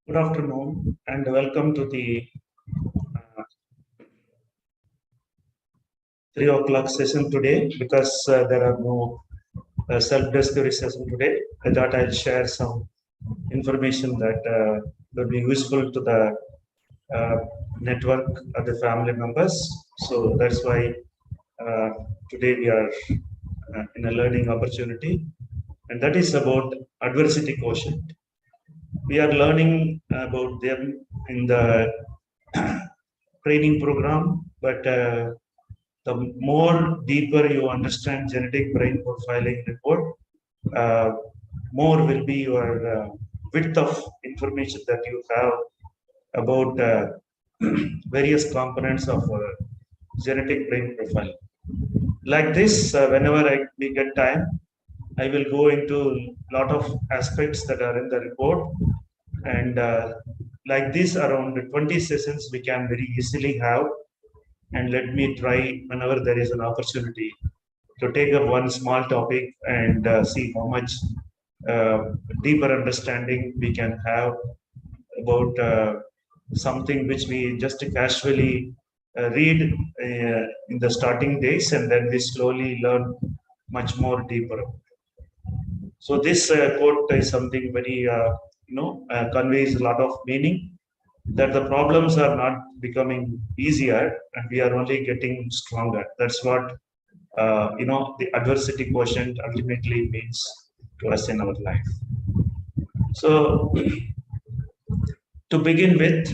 Good afternoon and welcome to the 3 o'clock session today. Because there are no self-discovery session today, I thought I'll share some information that will be useful to the uh, network of the family members. So that's why uh, today we are in a learning opportunity, and that is about adversity quotient. We are learning about them in the training program, but the more deeper you understand genetic brain profiling report, uh, more will be your width of information that you have about various components of genetic brain profile. Like this, whenever we get time, I will go into a lot of aspects that are in the report, and like this, around 20 sessions we can very easily have. And let me try whenever there is an opportunity to take up one small topic and see how much uh, deeper understanding we can have about something which we just casually read in the starting days, and then we slowly learn much more deeper. So this quote is something very conveys a lot of meaning, that the problems are not becoming easier and we are only getting stronger. That's what the adversity quotient ultimately means to us in our life. So to begin with,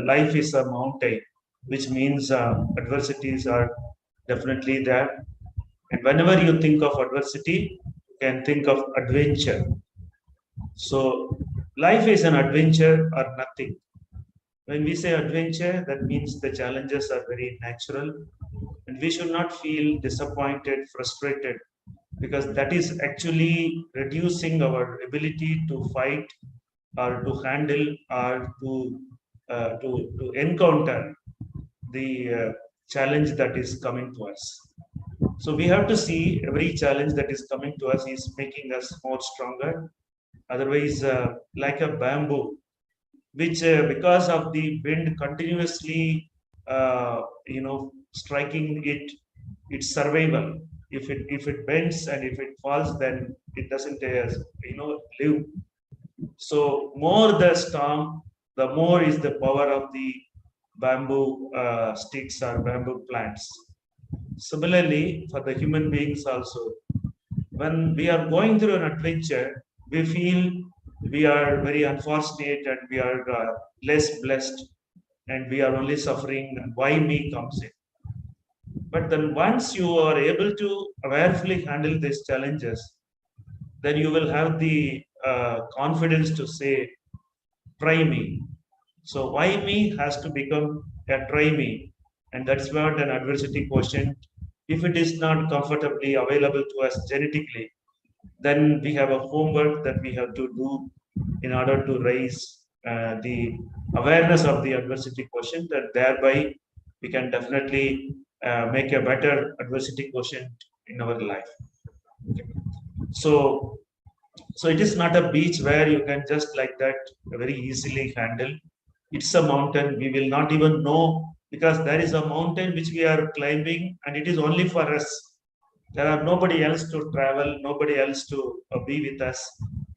life is a mountain, which means adversities are definitely there. And whenever you think of adversity, you can think of adventure. So life is an adventure or nothing. When we say adventure, that means the challenges are very natural, and we should not feel disappointed, frustrated, because that is actually reducing our ability to fight or to handle or to encounter the challenge that is coming to us. So we have to see every challenge that is coming to us is making us more stronger. Otherwise, like a bamboo, which because of the wind continuously, striking its survival. If it bends and if it falls, then it doesn't live. So more the storm, the more is the power of the bamboo sticks or bamboo plants. Similarly, for the human beings also, when we are going through an adventure, we feel we are very unfortunate and we are less blessed and we are only suffering, and why me comes in. But then once you are able to awarefully handle these challenges, then you will have the confidence to say, try me. So why me has to become a try me. And that's what an adversity quotient, if it is not comfortably available to us genetically, then we have a homework that we have to do in order to raise the awareness of the adversity quotient, and thereby we can definitely make a better adversity quotient in our life. Okay. So, so it is not a beach where you can just like that very easily handle. It's a mountain. We will not even know, because there is a mountain which we are climbing, and it is only for us. There are nobody else to travel, nobody else to be with us.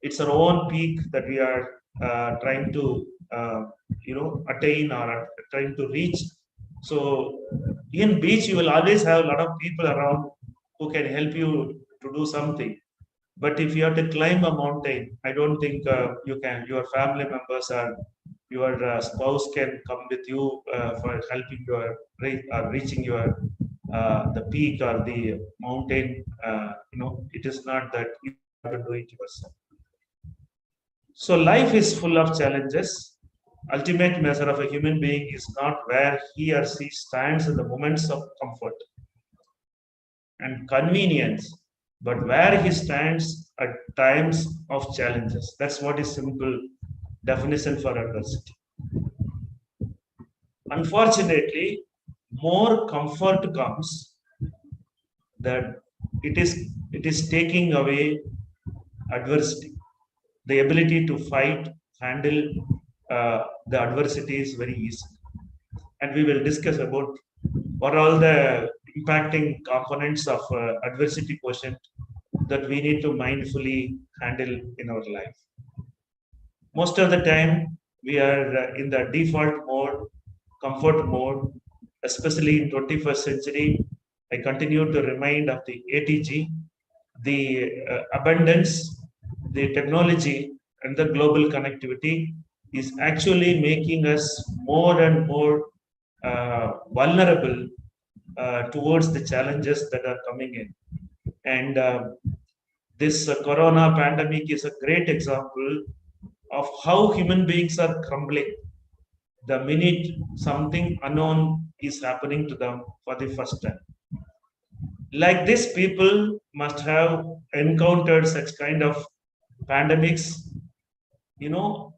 It's our own peak that we are trying to attain or trying to reach. So in beach, you will always have a lot of people around who can help you to do something. But if you have to climb a mountain, I don't think you can. Your family members or your spouse can come with you for helping your reaching your the peak or the mountain. It is not that you have to do it yourself. So life is full of challenges. Ultimate measure of a human being is not where he or she stands in the moments of comfort and convenience, but where he stands at times of challenges. That's what is simple definition for adversity. Unfortunately, more comfort comes, that it is taking away adversity, the ability to fight, handle, the adversity is very easy. And we will discuss about what are all the impacting components of adversity quotient that we need to mindfully handle in our life. Most of the time, we are in the default mode, comfort mode, especially in 21st century. I continue to remind of the ATG, the abundance, the technology, and the global connectivity is actually making us more and more vulnerable towards the challenges that are coming in. And this corona pandemic is a great example of how human beings are crumbling the minute something unknown is happening to them for the first time. Like this, people must have encountered such kind of pandemics.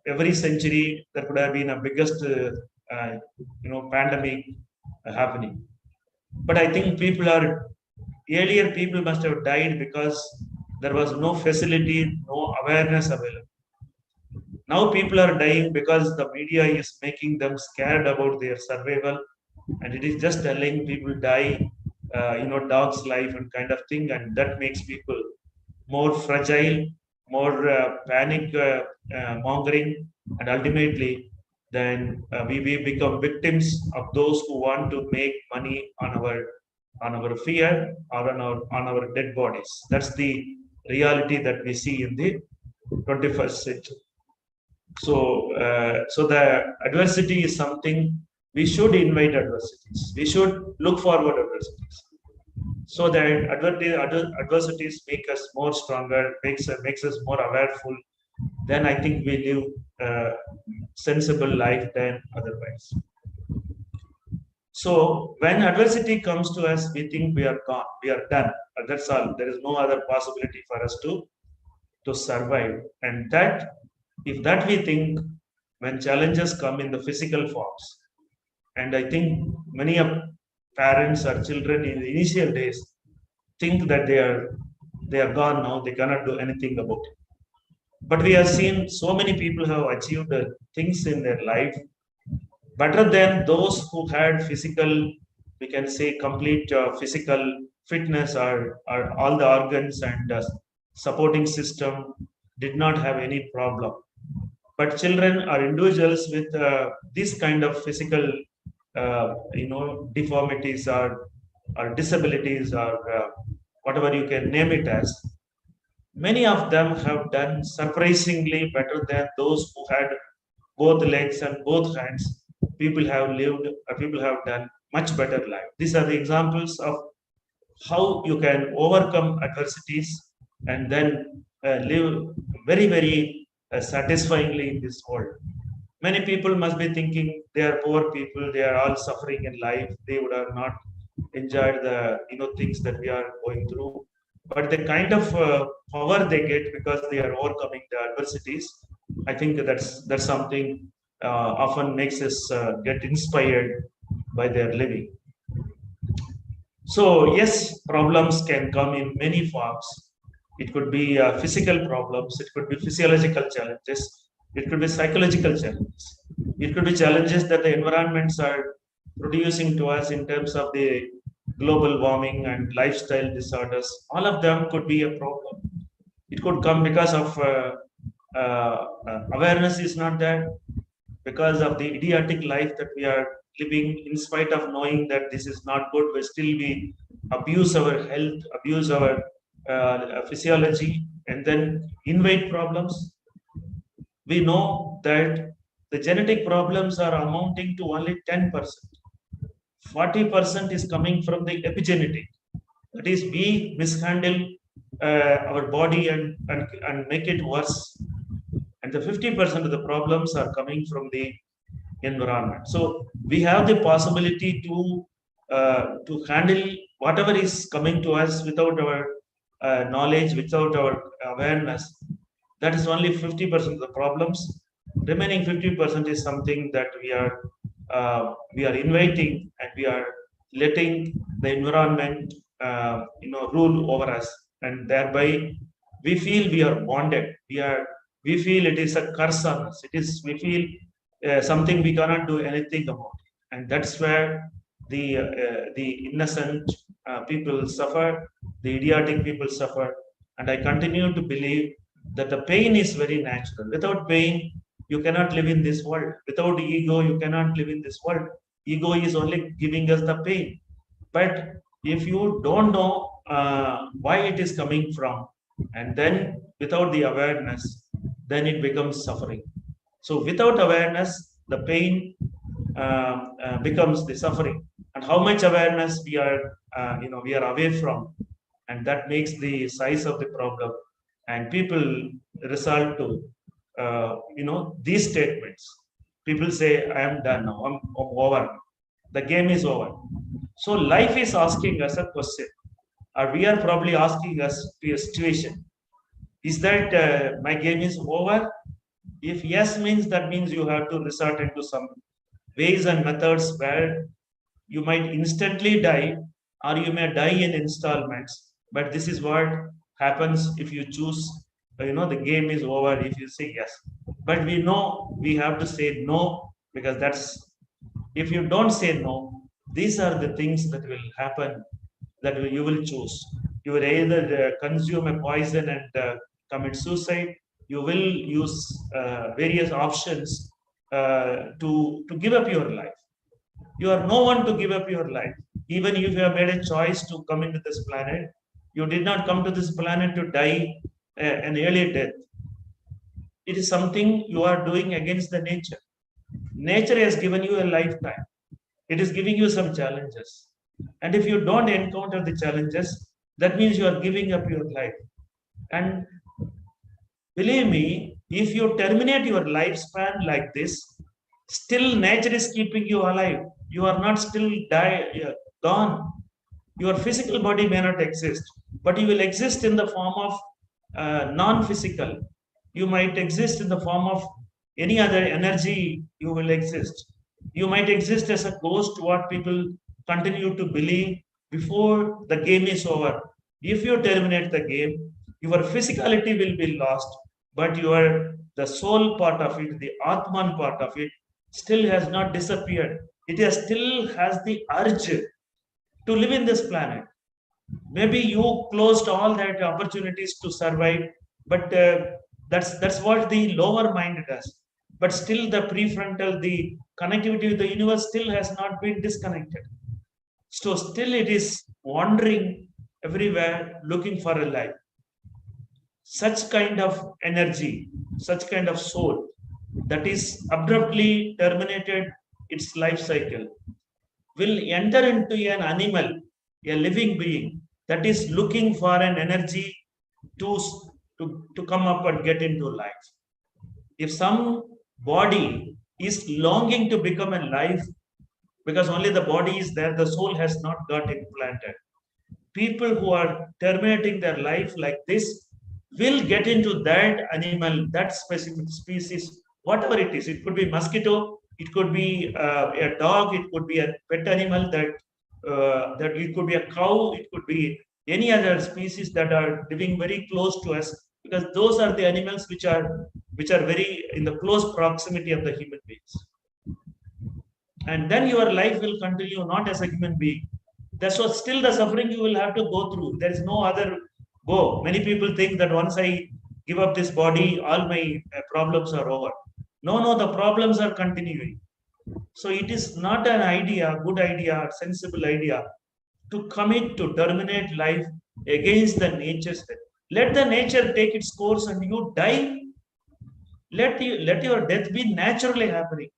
Every century there could have been a biggest, pandemic happening. But I think earlier people must have died because there was no facility, no awareness available. Now people are dying because the media is making them scared about their survival, and it is just telling people die, dog's life and kind of thing, and that makes people more fragile, more panic mongering, and ultimately, then we become victims of those who want to make money on our fear or on our dead bodies. That's the reality that we see in the 21st century. So the adversity is something we should invite adversities. We should look forward adversities. So that adversities make us more stronger, makes us more awareful. Then I think we live a sensible life than otherwise. So when adversity comes to us, we think we are gone, we are done. That's all. There is no other possibility for us to survive. And that, if that we think, when challenges come in the physical forms, and I think many of parents or children in the initial days think that they are gone now, they cannot do anything about it. But we have seen so many people have achieved things in their life better than those who had physical, we can say, complete physical fitness, or all the organs and supporting system did not have any problem. But children or individuals with this kind of physical, deformities or disabilities, or whatever you can name it as, many of them have done surprisingly better than those who had both legs and both hands. People have done much better life. These are the examples of how you can overcome adversities and then live very, very satisfyingly in this world. Many people must be thinking they are poor people, they are all suffering in life, they would have not enjoyed the things that we are going through. But the kind of power they get because they are overcoming the adversities, I think that's something often makes us get inspired by their living. So yes, problems can come in many forms. It could be physical problems, it could be physiological challenges, it could be psychological challenges, it could be challenges that the environments are producing to us in terms of the global warming and lifestyle disorders. All of them could be a problem. It could come because of awareness is not there, because of the idiotic life that we are living. In spite of knowing that this is not good, we abuse our health, abuse our physiology, and then invite problems. We know that the genetic problems are amounting to only 10%. 40% is coming from the epigenetic. That is, we mishandle our body and make it worse. And the 50% of the problems are coming from the environment. So we have the possibility to handle whatever is coming to us without our knowledge, without our awareness. That is only 50% of the problems. Remaining 50% is something that we are inviting, and we are letting the environment rule over us, and thereby we feel we are bonded. We feel it is a curse on us. We feel something we cannot do anything about. And that's where the innocent people suffer, the idiotic people suffer. And I continue to believe that the pain is very natural. Without pain, you cannot live in this world. Without ego, you cannot live in this world. Ego is only giving us the pain. But if you don't know why it is coming from, and then without the awareness, then it becomes suffering. So without awareness, the pain becomes the suffering. And how much awareness we are away from, and that makes the size of the problem. And people resort to these statements. People say, "I am done now. I'm over. The game is over." So life is asking us a question, or we are probably asking us to a situation: is that my game is over? If yes means, that means you have to resort into some ways and methods where you might instantly die, or you may die in installments. But this is what happens if you choose, the game is over if you say yes. But we know we have to say no, because if you don't say no, these are the things that will happen, that you will choose. You will either consume a poison and commit suicide. You will use various options to give up your life. You are no one to give up your life. Even if you have made a choice to come into this planet, you did not come to this planet to die an early death. It is something you are doing against the nature. Nature has given you a lifetime. It is giving you some challenges. And if you don't encounter the challenges, that means you are giving up your life. And believe me, if you terminate your lifespan like this, still nature is keeping you alive. You are not still gone. Your physical body may not exist, but you will exist in the form of non-physical. You might exist in the form of any other energy. You will exist. You might exist as a ghost, what people continue to believe before the game is over. If you terminate the game, your physicality will be lost, but the soul part of it, the Atman part of it, still has not disappeared. It still has the urge to live in this planet. Maybe you closed all that opportunities to survive, but that's what the lower mind does. But still, the prefrontal, the connectivity with the universe still has not been disconnected. So still, it is wandering everywhere, looking for a life. Such kind of energy, such kind of soul that is abruptly terminated its life cycle will enter into an animal, a living being that is looking for an energy to, to come up and get into life. If some body is longing to become a life, because only the body is there, the soul has not got implanted. People who are terminating their life like this will get into that animal, that specific species, whatever it is. It could be mosquito, it could be a dog, it could be a pet animal, that it could be a cow, it could be any other species that are living very close to us, because those are the animals which are very in the close proximity of the human beings. And then your life will continue not as a human being. That's what still the suffering you will have to go through. There is no other go. Many people think that once I give up this body, all my problems are over. No, the problems are continuing. So it is not an idea, good idea, sensible idea to commit to terminate life against the nature's death. Let the nature take its course and you die. Let your death be naturally happening.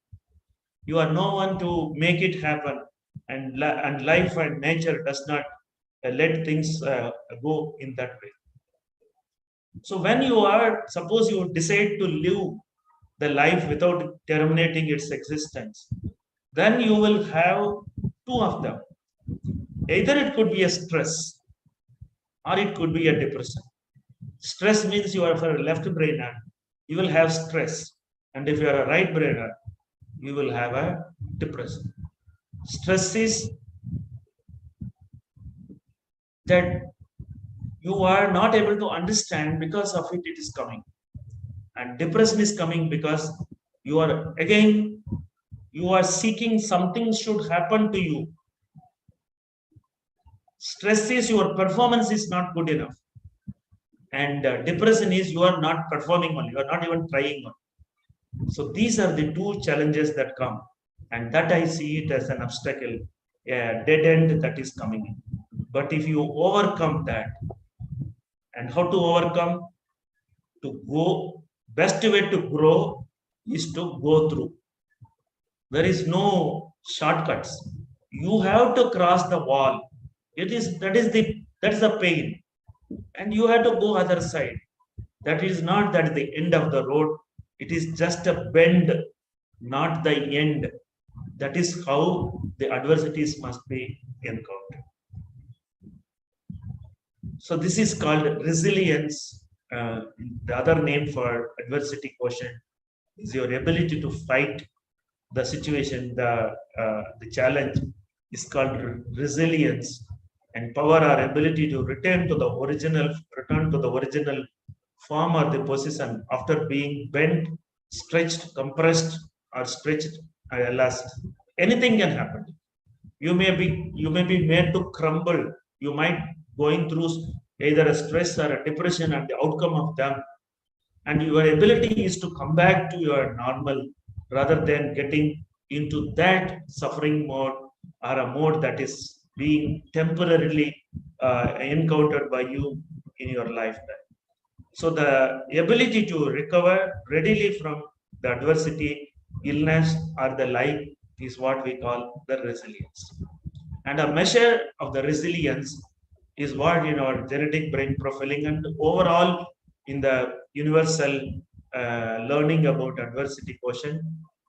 You are no one to make it happen, and life and nature does not let things go in that way. So when suppose you decide to live the life without terminating its existence, then you will have two of them. Either it could be a stress, or it could be a depression. Stress means you are for a left brainer, you will have stress, and if you are a right brainer, you will have a depression. Stress is that you are not able to understand, because of it is coming. And depression is coming because You are again, you are seeking something should happen to you. Stress is your performance is not good enough. And depression is you are not performing well, you are not even trying on. So these are the two challenges that come, and that I see it as an obstacle, a dead end that is coming in. But if you overcome that, and how to overcome, to go, best way to grow is to go through. There is no shortcuts. You have to cross the wall. That's the pain, and you have to go other side. That is not that the end of the road. It is just a bend, not the end. That is how the adversities must be encountered. So this is called resilience. The other name for adversity quotient is your ability to fight the situation, the challenge is called resilience, and power or ability to return to the original form or the position after being bent, stretched, compressed, or stretched, elastic. Anything can happen. You may be made to crumble. You might going through either a stress or a depression, and the outcome of them, and your ability is to come back to your normal rather than getting into that suffering mode or a mode that is being temporarily encountered by you in your lifetime. So the ability to recover readily from the adversity, illness, or the life is what we call the resilience. And a measure of the resilience is what in our genetic brain profiling and overall in the universal learning about adversity quotient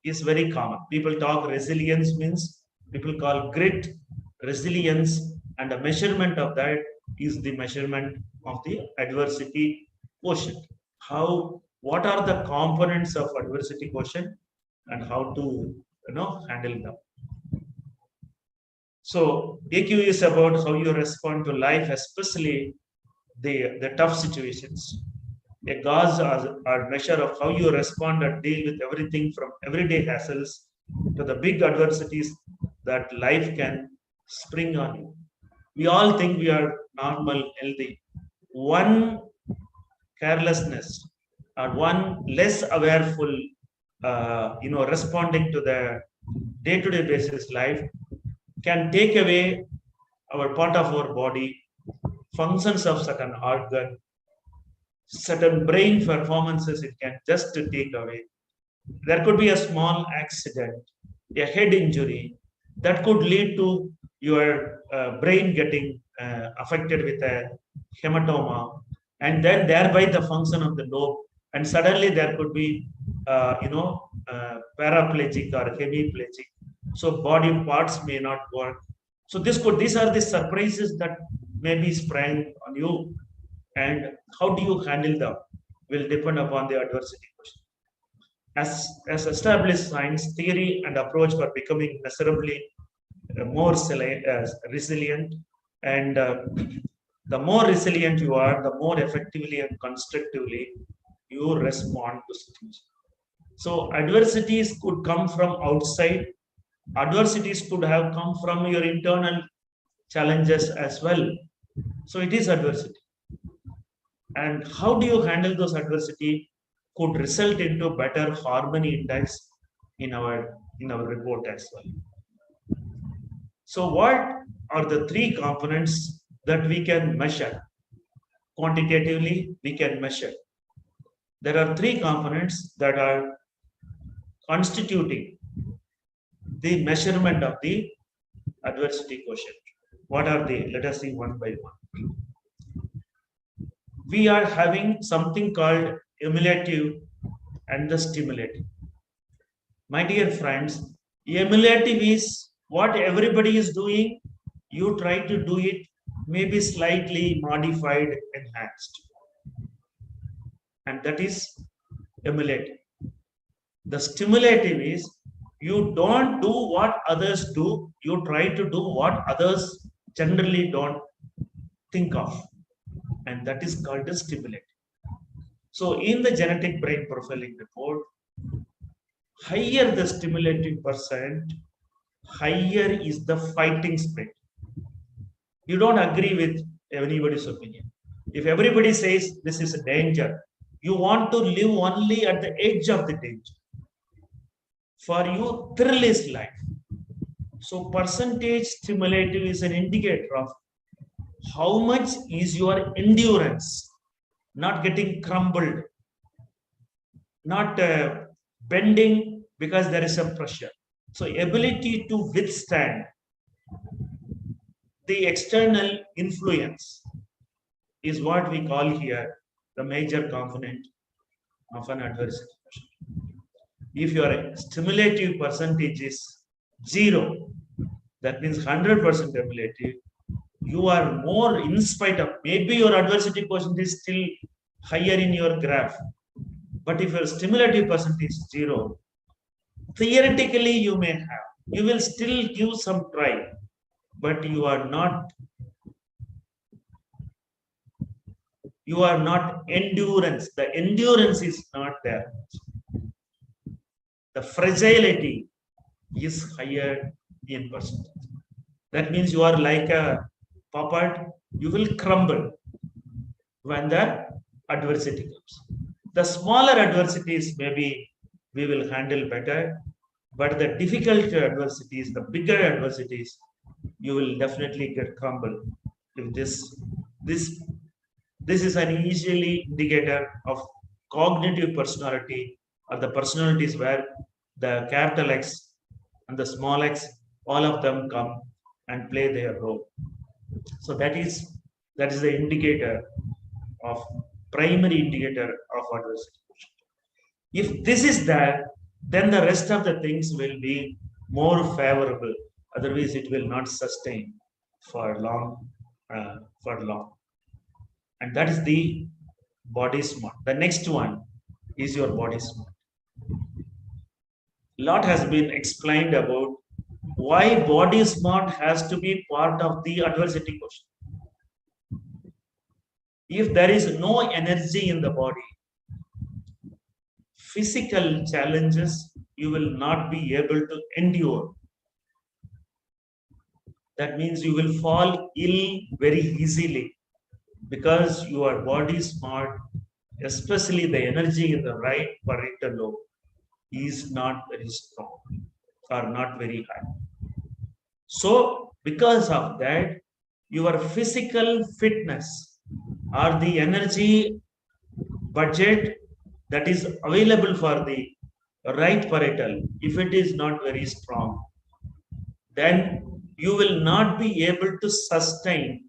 is very common. People talk resilience means people call grit, resilience, and a measurement of that is the measurement of the adversity quotient. What are the components of adversity quotient and how to handle them? So AQ is about how you respond to life, especially the tough situations. A gauge or measure of how you respond and deal with everything from everyday hassles to the big adversities that life can spring on you. We all think we are normal, healthy. One carelessness or one less awareful, responding to the day-to-day basis life can take away our part of our body, functions of certain organ, certain brain performances it can just take away. There could be a small accident, a head injury that could lead to your brain getting affected with a hematoma, and then thereby the function of the lobe, and suddenly there could be paraplegic or hemiplegic, so body parts may not work. So these are the surprises that may be sprang on you, and how do you handle them will depend upon the adversity question. As established science theory and approach for becoming measurably more resilient, and the more resilient you are, the more effectively and constructively you respond to situations. So adversities could come from outside. Adversities could have come from your internal challenges as well. So it is adversity. And how do you handle those adversity could result into better harmony index in our report as well. So what are the three components that we can measure? Quantitatively, we can measure. There are three components that are constituting the measurement of the adversity quotient. What are they? Let us see one by one. We are having something called emulative and the stimulative. My dear friends, emulative is what everybody is doing. You try to do it, maybe slightly modified, enhanced. And that is emulative. The stimulative is you don't do what others do, you try to do what others generally don't think of. And that is called a stimulative. So in the genetic brain profiling report, higher the stimulative percent, higher is the fighting spirit. You don't agree with anybody's opinion. If everybody says this is a danger, you want to live only at the edge of the danger. For you, thrill is life. So percentage stimulative is an indicator of how much is your endurance, not getting crumbled, not bending because there is some pressure. So ability to withstand the external influence is what we call here the major component of an adversity. If your stimulative percentage is 0, that means 100% ability, you are more in spite of, maybe your adversity percentage is still higher in your graph. But if your stimulative percentage is 0, theoretically you may have, you will still give some try, but you are not endurance. The endurance is not there. The fragility is higher in percentage. That means you are like a puppet, you will crumble when the adversity comes. The smaller adversities maybe we will handle better, but the difficult adversities, the bigger adversities, you will definitely get crumbled. If this is an easily indicator of cognitive personality, or the personalities where the capital X and the small x, all of them come and play their role. So that is the indicator of primary indicator of adversity. If this is there, then the rest of the things will be more favorable. Otherwise, it will not sustain for long. And that is the body smart. The next one is your body smart. A lot has been explained about why body smart has to be part of the adversity quotient. If there is no energy in the body, physical challenges you will not be able to endure. That means you will fall ill very easily because your body smart, especially the energy in the right parietal lobe, is not very strong or not very high. So because of that, your physical fitness or the energy budget that is available for the right parietal, if it is not very strong, then you will not be able to sustain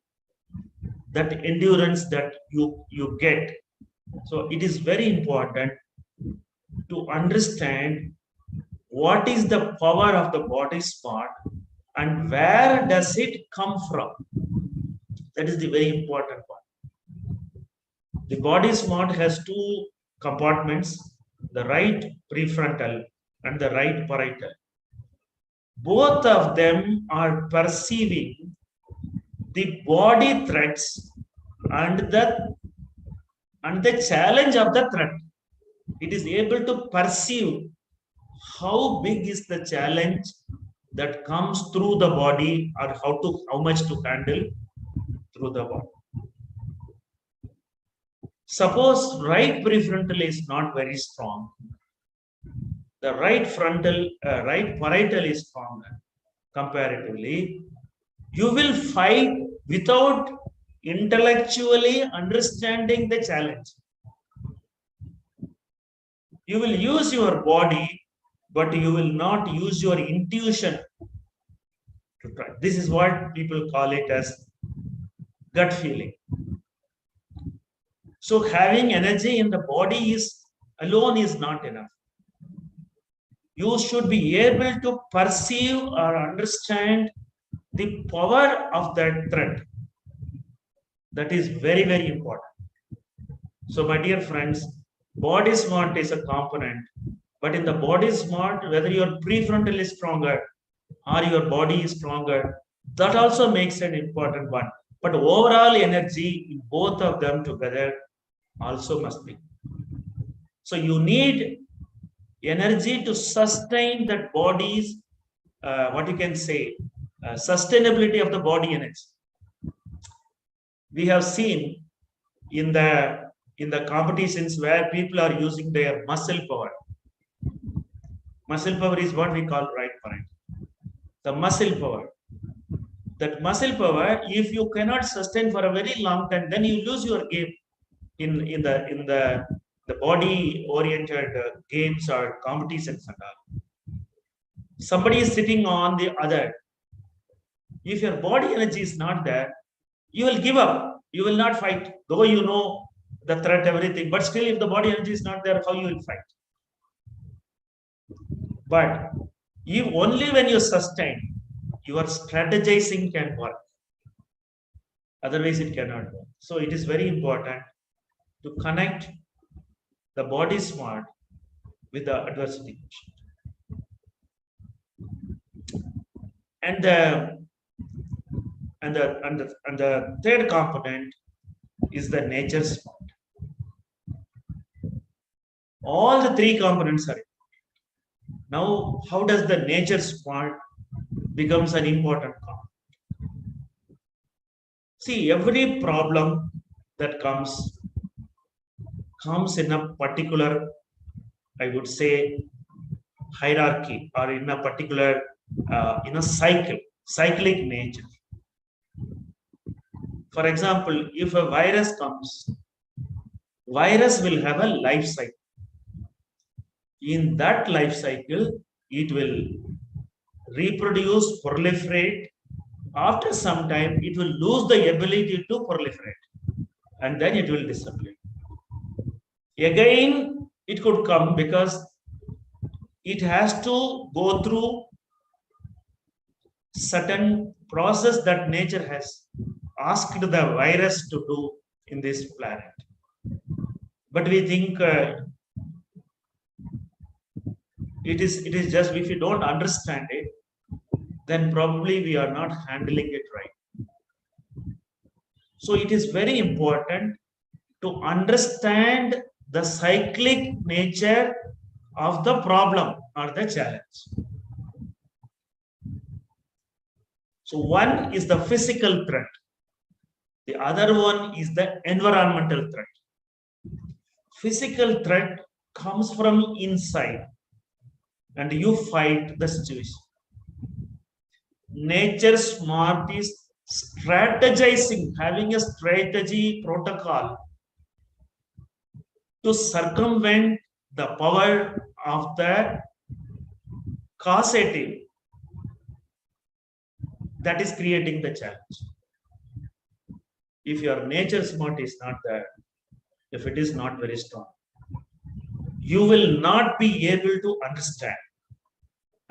that endurance that you get. So it is very important to understand what is the power of the body smart and where does it come from. That is the very important one. The body smart has two compartments, the right prefrontal and the right parietal. Both of them are perceiving the body threats and the challenge of the threat. It is able to perceive how big is the challenge that comes through the body or how much to handle through the body. Suppose right prefrontal is not very strong, the right parietal is stronger comparatively, you will fight without intellectually understanding the challenge. You will use your body, but you will not use your intuition to try. This is what people call it as gut feeling. So having energy in the body alone is not enough. You should be able to perceive or understand the power of that threat. That is very, very important. So my dear friends, body smart is a component, but in the body smart, whether your prefrontal is stronger or your body is stronger, that also makes an important one. But overall energy in both of them together also must be. So you need energy to sustain that body's, what you can say, sustainability of the body energy. We have seen in the competitions where people are using their muscle power. Muscle power is what we call right point. The muscle power. That muscle power, if you cannot sustain for a very long time, then you lose your game in the body oriented games or competitions and all. Somebody is sitting on the other. If your body energy is not there, you will give up. You will not fight, though you know the threat, everything. But still, if the body energy is not there, how you will fight? But if only when you sustain, your strategizing can work. Otherwise, it cannot work. So it is very important to connect the body smart with the adversity quotient. And the third component is the nature smart. All the three components are important. Now, how does the nature smart becomes an important component? See, every problem that comes in a particular, I would say, hierarchy, or in a particular in a cyclic nature. For example, if a virus comes, virus will have a life cycle. In that life cycle, it will reproduce, proliferate. After some time, it will lose the ability to proliferate, and then it will disappear. Again, it could come because it has to go through certain process that nature has asked the virus to do in this planet. But we think it is just, if you don't understand it, then probably we are not handling it right. So it is very important to understand the cyclic nature of the problem or the challenge. So one is the physical threat. The other one is the environmental threat. Physical threat comes from inside and you fight the situation. Nature smart is strategizing, having a strategy protocol to circumvent the power of the causative that is creating the challenge. If your nature smart is not there, if it is not very strong, you will not be able to understand.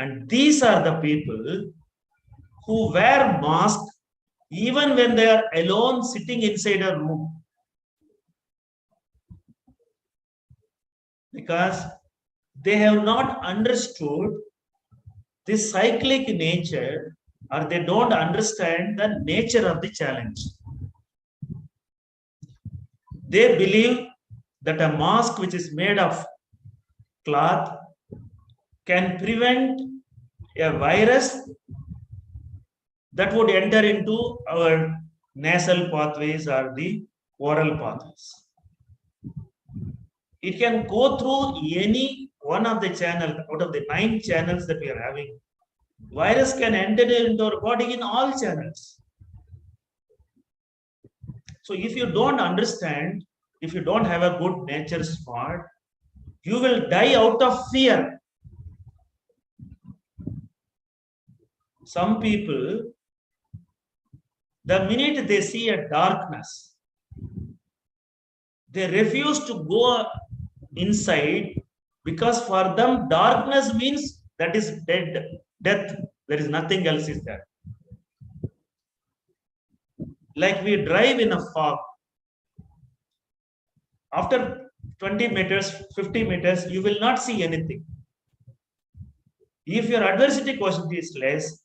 And these are the people who wear masks even when they are alone sitting inside a room. Because they have not understood the cyclic nature, or they don't understand the nature of the challenge. They believe that a mask which is made of cloth can prevent a virus that would enter into our nasal pathways or the oral pathways. It can go through any one of the channels out of the 9 channels that we are having. Virus can enter into our body in all channels. So if you don't understand, if you don't have a good nature smart, you will die out of fear. Some people, the minute they see a darkness, they refuse to go inside, because for them darkness means that is death. There is nothing else is there. Like we drive in a fog. After 20 meters, 50 meters, you will not see anything. If your adversity quotient is less,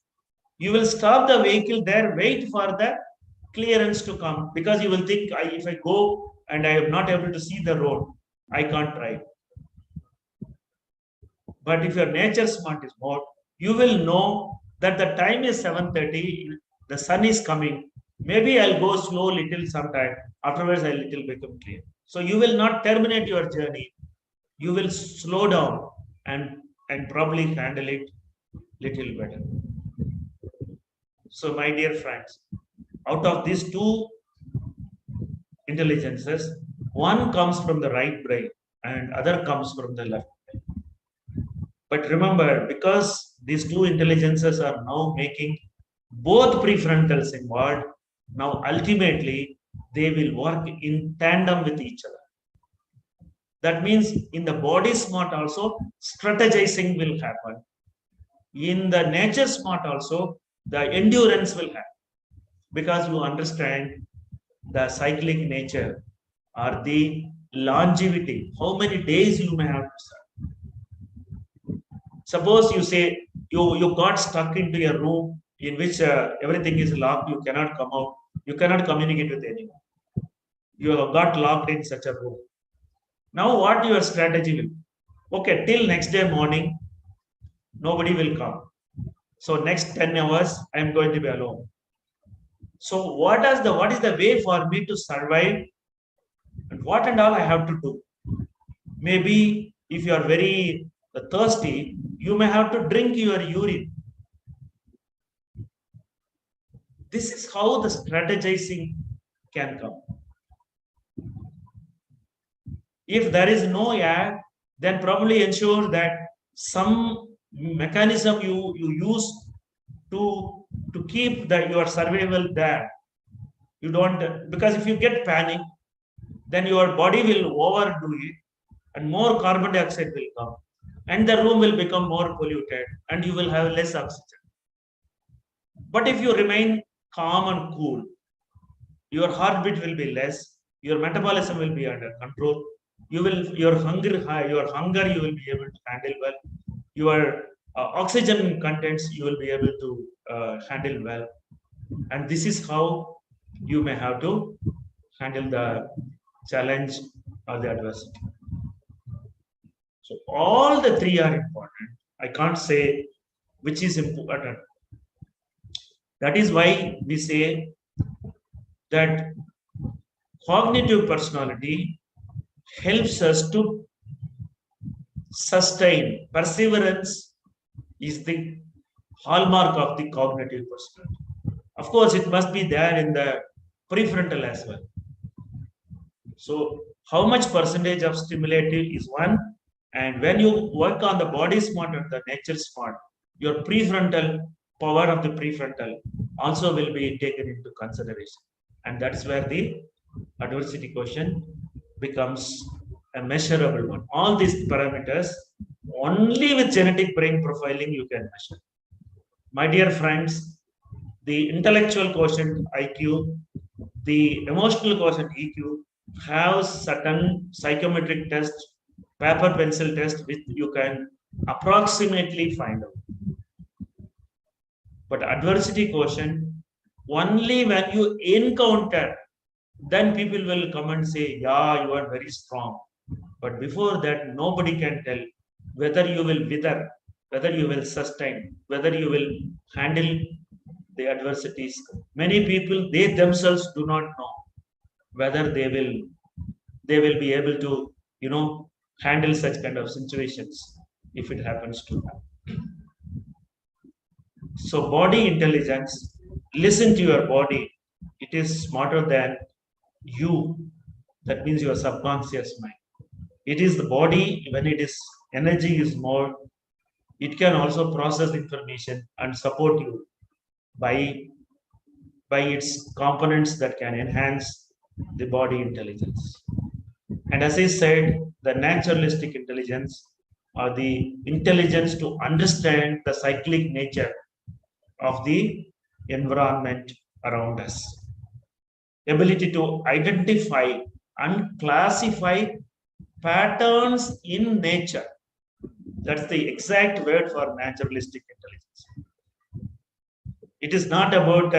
you will stop the vehicle there, wait for the clearance to come, because you will think, if I go and I am not able to see the road, I can't drive. But if your nature smart is more, you will know that the time is 7:30, the sun is coming. Maybe I'll go slow little sometime. Afterwards, I'll little become clear. So you will not terminate your journey. You will slow down and probably handle it little better. So, my dear friends, out of these two intelligences, one comes from the right brain and other comes from the left. But remember, because these two intelligences are now making both prefrontals involved, now ultimately they will work in tandem with each other. That means in the body smart also, strategizing will happen. In the nature smart also, the endurance will happen. Because you understand the cyclic nature or the longevity, how many days you may have to serve. Suppose you say you got stuck into a room in which everything is locked, you cannot come out, you cannot communicate with anyone. You have got locked in such a room. Now, what your strategy will be? Okay, till next day morning, nobody will come. So next 10 hours, I am going to be alone. So what is the way for me to survive, and what and all I have to do? Maybe if you are very thirsty, you may have to drink your urine. This is how the strategizing can come. If there is no air, then probably ensure that some mechanism you use to keep your survival there. You don't, because if you get panic, then your body will overdo it and more carbon dioxide will come and the room will become more polluted and you will have less oxygen. But if you remain calm and cool, your heartbeat will be less, your metabolism will be under control, your hunger you will be able to handle well, your oxygen contents you will be able to handle well, and this is how you may have to handle the challenge or the adversity. So all the three are important. I can't say which is important. That is why we say that cognitive personality helps us to sustain. Perseverance is the hallmark of the cognitive personality. Of course, it must be there in the prefrontal as well. So, how much percentage of stimulative is one? And when you work on the body smart and the nature smart, your prefrontal power of the prefrontal also will be taken into consideration. And that's where the adversity quotient becomes a measurable one. All these parameters, only with genetic brain profiling you can measure. My dear friends, the intellectual quotient IQ, the emotional quotient EQ have certain psychometric tests, paper pencil test, which you can approximately find out. But adversity quotient, only when you encounter, then people will come and say, yeah, you are very strong. But before that, nobody can tell whether you will wither, whether you will sustain, whether you will handle the adversities. Many people, they themselves do not know whether they will be able to, handle such kind of situations if it happens to them. So body intelligence, listen to your body. It is smarter than you. That means your subconscious mind. It is the body, when it is energy is more, it can also process information and support you by its components that can enhance the body intelligence. And as I said, the naturalistic intelligence or the intelligence to understand the cyclic nature of the environment around us. Ability to identify and classify patterns in nature. That's the exact word for naturalistic intelligence. It is not about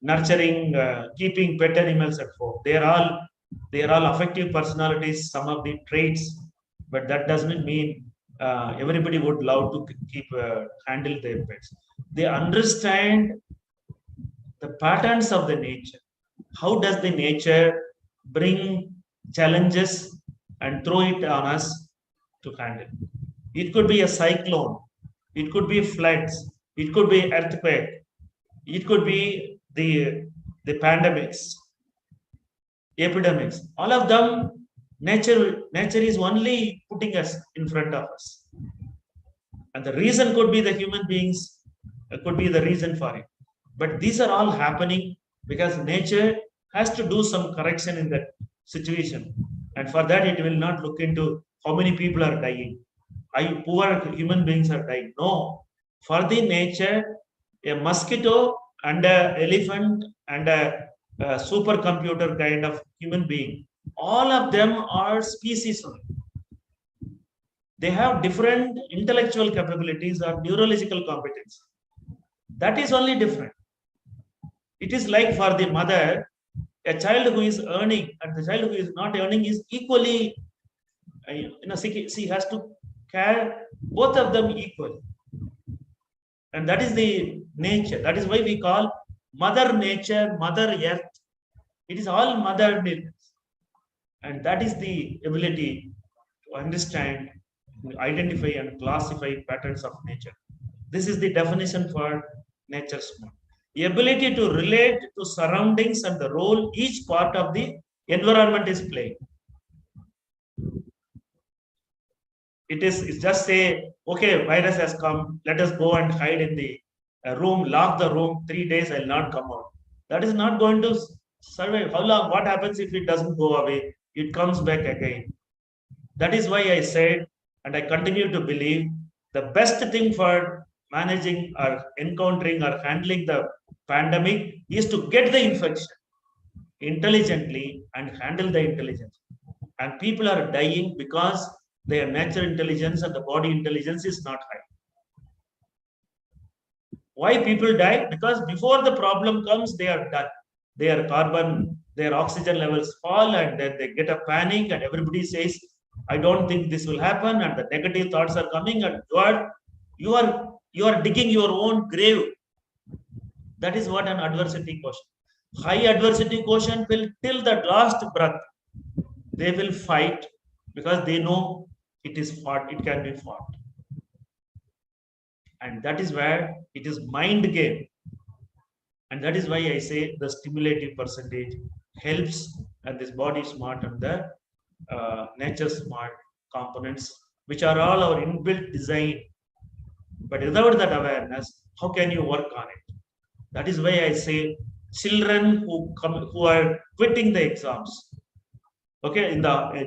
nurturing, keeping pet animals at home. They are all affective personalities, some of the traits, but that doesn't mean everybody would love to keep handle their pets. They understand the patterns of the nature. How does the nature bring challenges and throw it on us to handle? It could be a cyclone, it could be floods, it could be earthquake, it could be the pandemics, epidemics. All of them, nature is only putting us in front of us, and the reason could be the human beings, could be the reason for it. But these are all happening because nature has to do some correction in that situation, and for that it will not look into how many people are dying. Poor human beings are dying. No, for the nature, a mosquito and a elephant and a supercomputer kind of human being, all of them are species only. They have different intellectual capabilities or neurological competence. That is only different. It is like for the mother, a child who is earning and the child who is not earning is equally, she has to care both of them equally. And that is the nature. That is why we call Mother Nature, Mother Earth. It is all Mother Nature. And that is the ability to understand, identify, and classify patterns of nature. This is the definition for nature smart. The ability to relate to surroundings and the role each part of the environment is playing. It's just say, okay, virus has come, let us go and hide in the room, lock the room, 3 days, I'll not come out. That is not going to survive. How long? What happens if it doesn't go away? It comes back again. That is why I said, and I continue to believe, the best thing for managing or encountering or handling the pandemic is to get the infection intelligently and handle the intelligence. And people are dying because their natural intelligence and the body intelligence is not high. Why people die? Because before the problem comes, they are done. Their carbon, their oxygen levels fall, and then they get a panic, and everybody says, I don't think this will happen, and the negative thoughts are coming, and you are digging your own grave. That is what an adversity quotient. High adversity quotient will, till the last breath, they will fight because they know it is fought, it can be fought. And that is where it is mind game. And that is why I say the stimulative percentage helps, and this body smart and the nature smart components, which are all our inbuilt design. But without that awareness, how can you work on it? That is why I say children who are quitting the exams. Okay,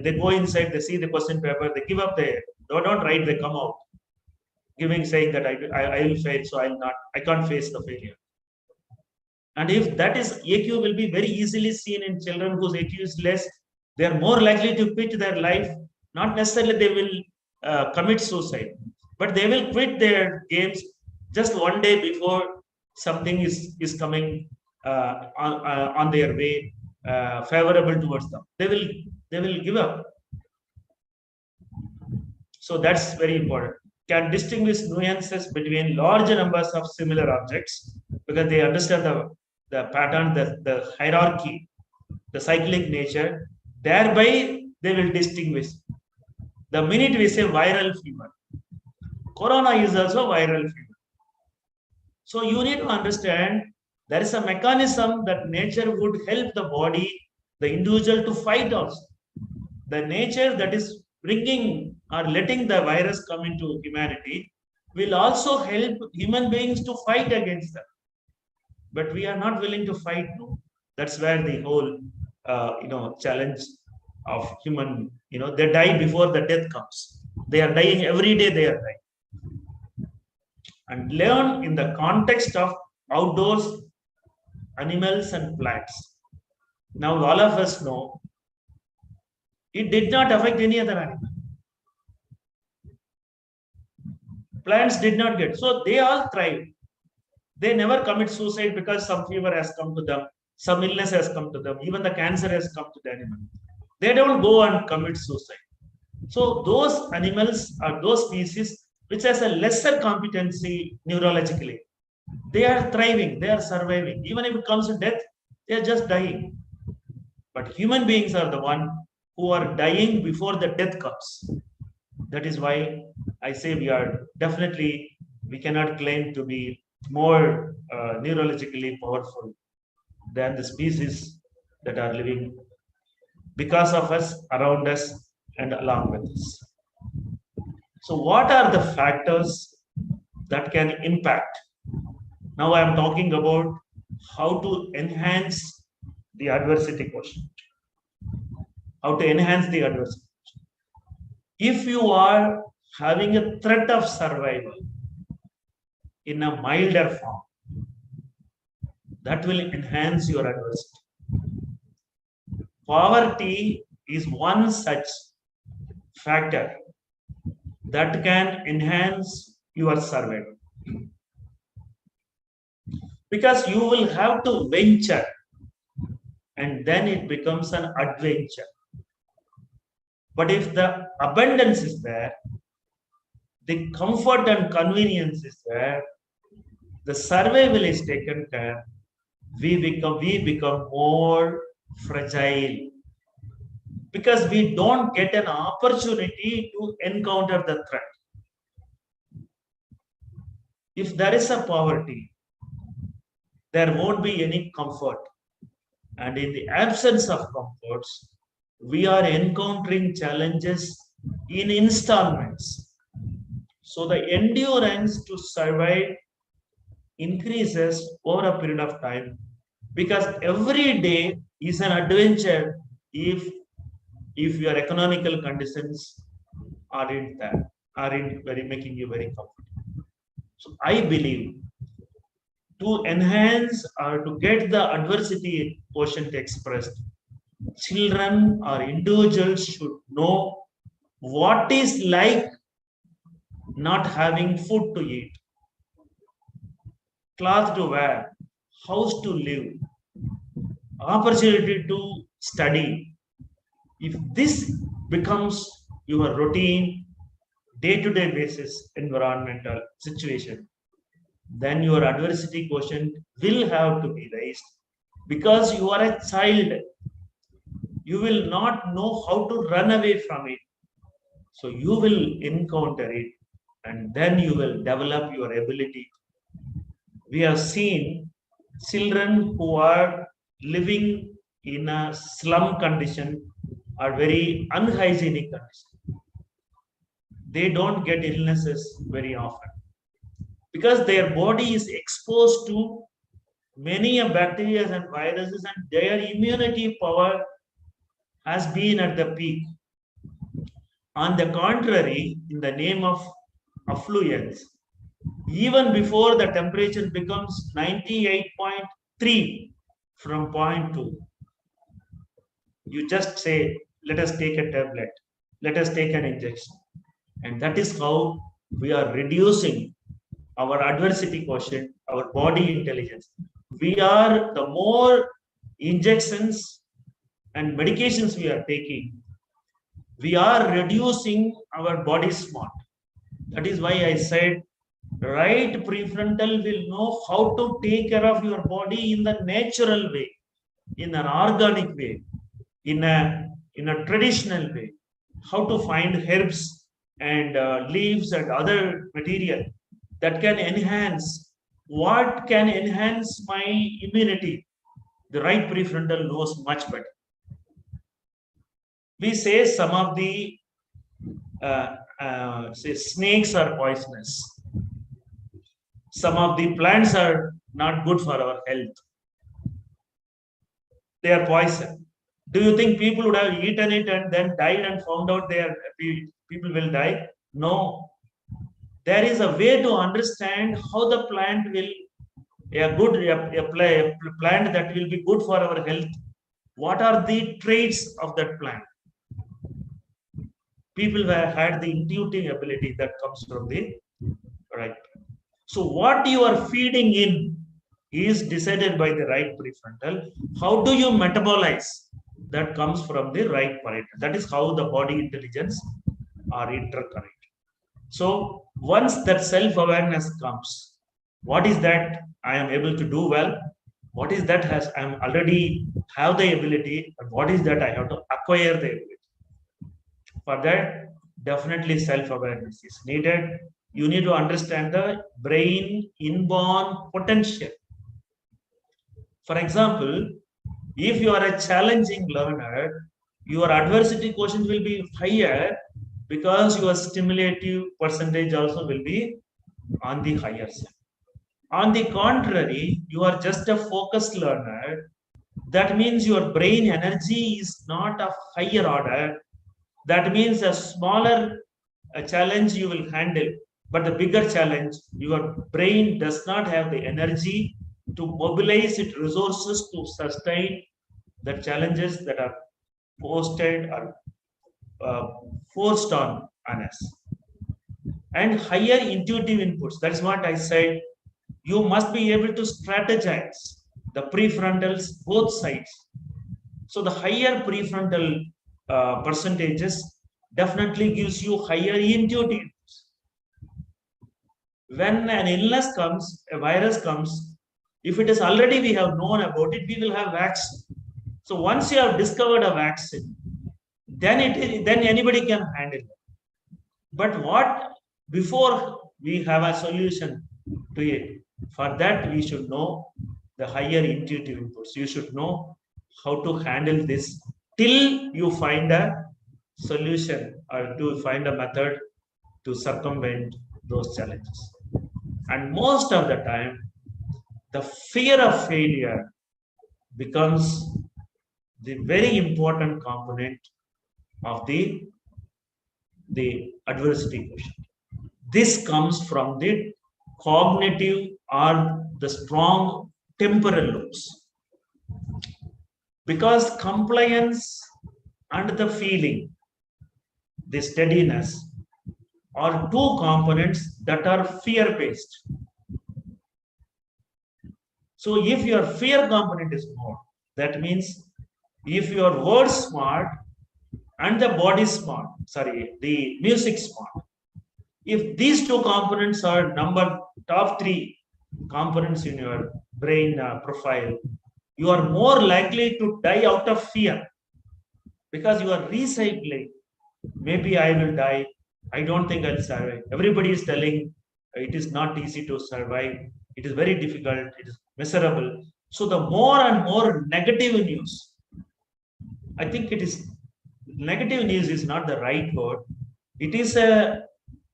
they go inside, they see the question paper, they give up, they don't write, they come out, saying that I will fail, so I can't face the failure. And if that is, AQ will be very easily seen in children whose AQ is less. They are more likely to quit their life. Not necessarily they will commit suicide, but they will quit their games just one day before something is coming on their way, favorable towards them. They will give up. So that's very important. Can distinguish nuances between large numbers of similar objects because they understand the pattern, the hierarchy, the cyclic nature. Thereby, they will distinguish. The minute we say viral fever, corona is also viral fever. So you need to understand there is a mechanism that nature would help the body, the individual to fight also. The nature that is bringing or letting the virus come into humanity will also help human beings to fight against them. But we are not willing to fight. No, that's where the whole challenge of human. They die before the death comes. They are dying every day. They are dying, and learn in the context of outdoors, animals and plants. Now all of us know it did not affect any other animal. Plants did not get, so they all thrive. They never commit suicide because some fever has come to them, some illness has come to them, even the cancer has come to the animal. They don't go and commit suicide. So those animals or those species which has a lesser competency neurologically, they are thriving, they are surviving. Even if it comes to death, they are just dying. But human beings are the one who are dying before the death comes. That is why I say we cannot claim to be more neurologically powerful than the species that are living because of us, around us, and along with us. So, what are the factors that can impact? Now, I am talking about how to enhance the adversity quotient. How to enhance the adversity. If you are having a threat of survival in a milder form, that will enhance your adversity. Poverty is one such factor that can enhance your survival. Because you will have to venture and then it becomes an adventure. But if the abundance is there, the comfort and convenience is there, the survival is taken care, we become more fragile because we don't get an opportunity to encounter the threat. If there is a poverty, there won't be any comfort. And in the absence of comforts, we are encountering challenges in installments. So the endurance to survive increases over a period of time because every day is an adventure if your economical conditions aren't very making you very comfortable. So I believe to enhance or to get the adversity quotient expressed, children or individuals should know what is like not having food to eat, cloth to wear, house to live, opportunity to study. If this becomes your routine, day-to-day basis environmental situation, then your adversity quotient will have to be raised because you are a child. You will not know how to run away from it. So you will encounter it and then you will develop your ability. We have seen children who are living in a slum condition are very unhygienic condition. They don't get illnesses very often because their body is exposed to many bacteria and viruses and their immunity power has been at the peak. On the contrary, in the name of affluence, even before the temperature becomes 98.3 from 0.2, you just say, let us take a tablet, let us take an injection. And that is how we are reducing our adversity quotient, our body intelligence. The more injections and medications we are taking, we are reducing our body smart. That is why I said right prefrontal will know how to take care of your body in the natural way, in an organic way, in a traditional way, how to find herbs and leaves and other material that can enhance. What can enhance my immunity? The right prefrontal knows much better. We say some of the say snakes are poisonous. Some of the plants are not good for our health. They are poison. Do you think people would have eaten it and then died and found out people will die? No. There is a way to understand how the plant will a plant that will be good for our health. What are the traits of that plant? People have had the intuitive ability that comes from the right. So what you are feeding in is decided by the right prefrontal. How do you metabolize? That comes from the right parietal. That is how the body intelligence or interconnect. So once that self-awareness comes, what is that I am able to do well? What is that has I am already have the ability, and what is that I have to acquire the ability? For that, definitely self-awareness is needed. You need to understand the brain inborn potential. For example, if you are a challenging learner, your adversity quotient will be higher because your stimulative percentage also will be on the higher side. On the contrary, you are just a focused learner. That means your brain energy is not of higher order. That means a smaller challenge you will handle, but the bigger challenge, your brain does not have the energy to mobilize its resources to sustain the challenges that are posted or forced on us. And higher intuitive inputs, that's what I said. You must be able to strategize the prefrontals, both sides. So the higher prefrontal percentages definitely gives you higher intuitive inputs. When an illness comes, a virus comes, if it is already we have known about it, we will have vaccine. So once you have discovered a vaccine, then anybody can handle it. But what before we have a solution to it, for that we should know the higher intuitive inputs. You should know how to handle this till you find a solution or to find a method to circumvent those challenges. And most of the time, the fear of failure becomes the very important component of the adversity quotient. This comes from the cognitive or the strong temporal lobes. Because compliance and the feeling, the steadiness, are two components that are fear-based. So if your fear component is more, that means if your word smart and the body smart, the music smart, if these two components are top 3 components in your brain profile, you are more likely to die out of fear because you are recycling. Maybe I will die. I don't think I'll survive. Everybody is telling it is not easy to survive. It is very difficult. It is miserable. So the more and more negative news, I think it is negative news is not the right word. It is a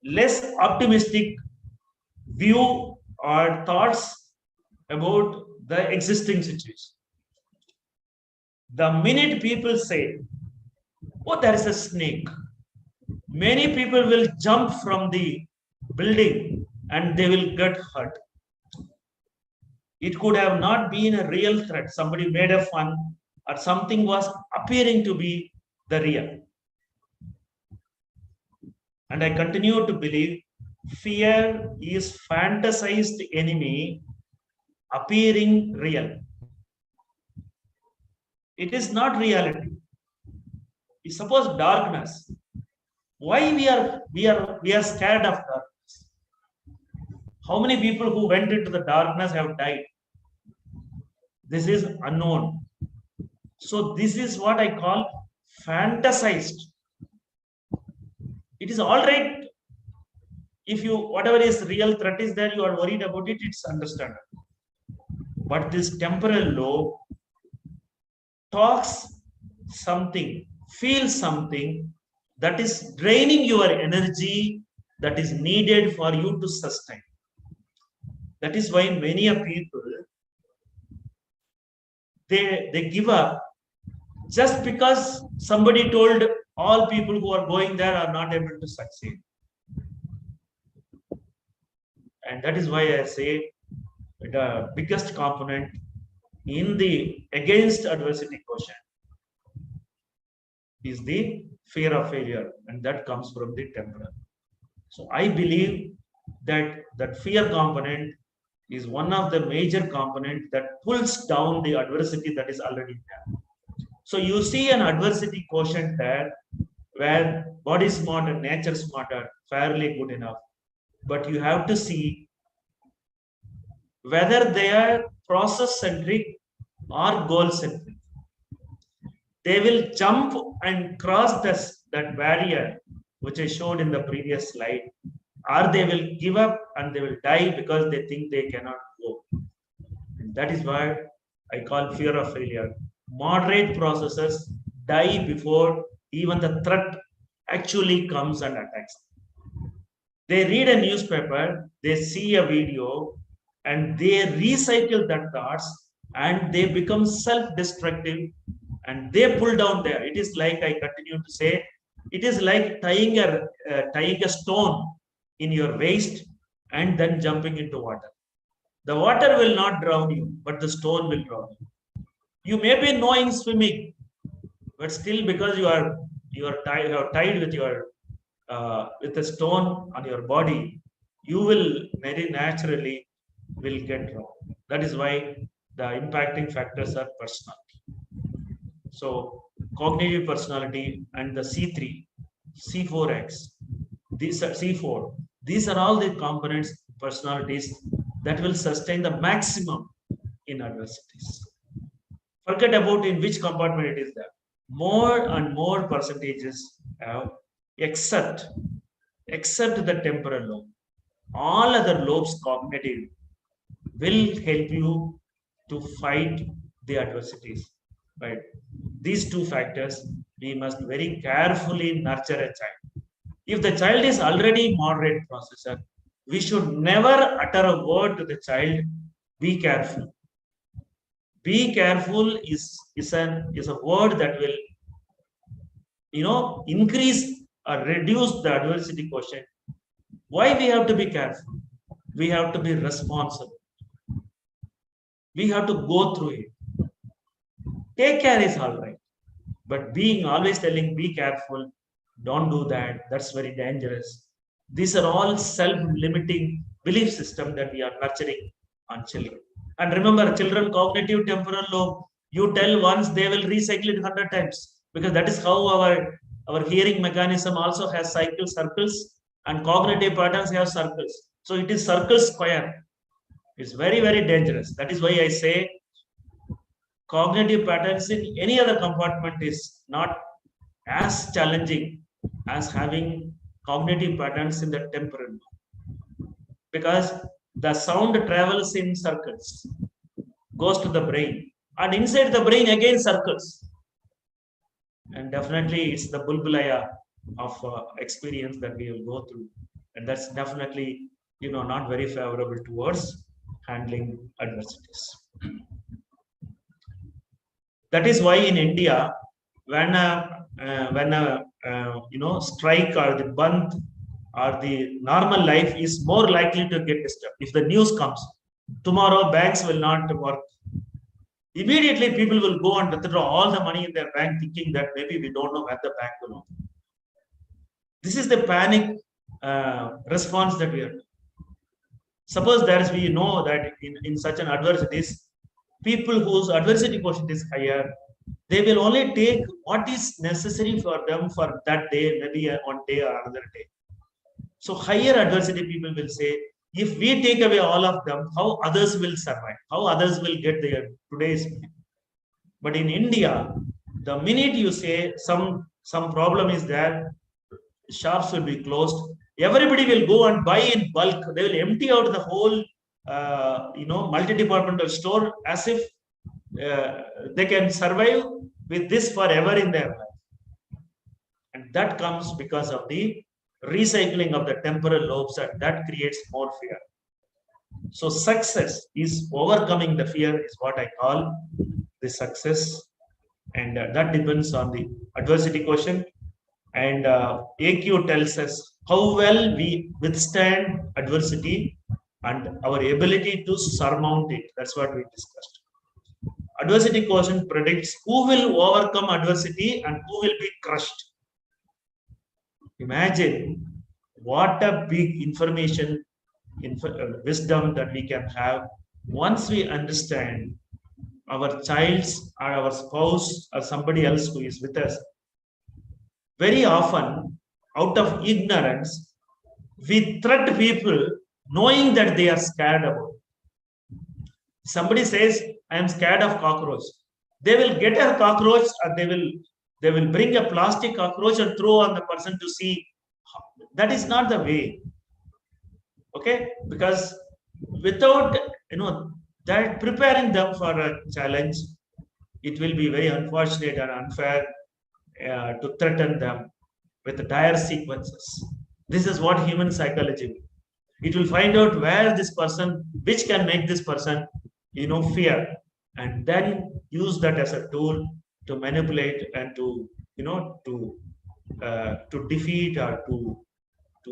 less optimistic view or thoughts about the existing situation. The minute people say, oh, there is a snake, many people will jump from the building and they will get hurt. It could have not been a real threat. Somebody made a fun or something was appearing to be the real. And I continue to believe fear is fantasized enemy appearing real. It is not reality. Suppose darkness. Why we are scared of darkness? How many people who went into the darkness have died? This is unknown. So this is what I call fantasized. It is all right if you whatever is real threat is there, you are worried about it, it's understandable. But this temporal lobe talks something, feels something that is draining your energy that is needed for you to sustain. That is why many people they give up just because somebody told all people who are going there are not able to succeed. And that is why I say the biggest component in the against adversity quotient is the fear of failure, and that comes from the temporal. So I believe that fear component is one of the major components that pulls down the adversity that is already there. So you see an adversity quotient there where body smart and nature smart are fairly good enough. But you have to see whether they are process centric or goal centric. They will jump and cross that barrier which I showed in the previous slide, or they will give up and they will die because they think they cannot go. And that is why I call fear of failure. Moderate processors die before even the threat actually comes and attacks. They read a newspaper, they see a video, and they recycle that thoughts and they become self-destructive and they pull down there. It is like I continue to say, it is like tying a stone in your waist and then jumping into water. The water will not drown you, but the stone will drown you. You may be knowing swimming, but still because you are tied with a stone on your body, you will very naturally will get drowned. That is why the impacting factors are personality. So cognitive personality and the C3, C4X, these are C4. These are all the components, personalities that will sustain the maximum in adversities. Forget about in which compartment it is there. More and more percentages have except the temporal lobe. All other lobes cognitive will help you to fight the adversities. Right? These two factors we must very carefully nurture a child. If the child is already moderate processor, we should never utter a word to the child, be careful. Be careful is a word that will increase or reduce the adversity quotient. Why we have to be careful? We have to be responsible. We have to go through it. Take care is all right. But being always telling, be careful, don't do that, that's very dangerous. These are all self-limiting belief system that we are nurturing on children. And remember, children cognitive temporal lobe, you tell once, they will recycle it 100 times. Because that is how our hearing mechanism also has circles, and cognitive patterns have circles. So it is circle square. It's very, very dangerous. That is why I say cognitive patterns in any other compartment is not as challenging as having cognitive patterns in the temporal lobe. Because the sound travels in circles, goes to the brain, and inside the brain again circles. And definitely it's the bulbulaya of experience that we will go through. And that's definitely, not very favorable towards handling adversities. That is why in India, when a strike or the bandh or the normal life is more likely to get disturbed. If the news comes, tomorrow banks will not work. Immediately people will go and withdraw all the money in their bank thinking that maybe we don't know when the bank will open. This is the panic response that we are doing. Suppose we know that in such an adversities, people whose adversity quotient is higher, they will only take what is necessary for them for that day, maybe one day or another day. So higher adversity people will say, if we take away all of them, how others will survive? How others will get their today's meal? But in India, the minute you say some problem is there, shops will be closed. Everybody will go and buy in bulk. They will empty out the whole, multi-departmental store as if they can survive with this forever in their life. And that comes because of the recycling of the temporal lobes, and that creates more fear. So success is overcoming the fear is what I call the success. And that depends on the adversity quotient. And AQ tells us how well we withstand adversity and our ability to surmount it. That's what we discussed. Adversity quotient predicts who will overcome adversity and who will be crushed. Imagine what a big information, wisdom that we can have once we understand our child's or our spouse or somebody else who is with us. very often, out of ignorance, we threat people knowing that they are scared about. Somebody says, I am scared of cockroach. They will get a cockroach and they will bring a plastic cockroach and throw on the person to see. That is not the way. Okay? Because without that preparing them for a challenge, it will be very unfortunate and unfair to threaten them with dire sequences. This is what human psychology will. It will find out where this person, which can make this person, fear, and then use that as a tool to manipulate and to defeat or to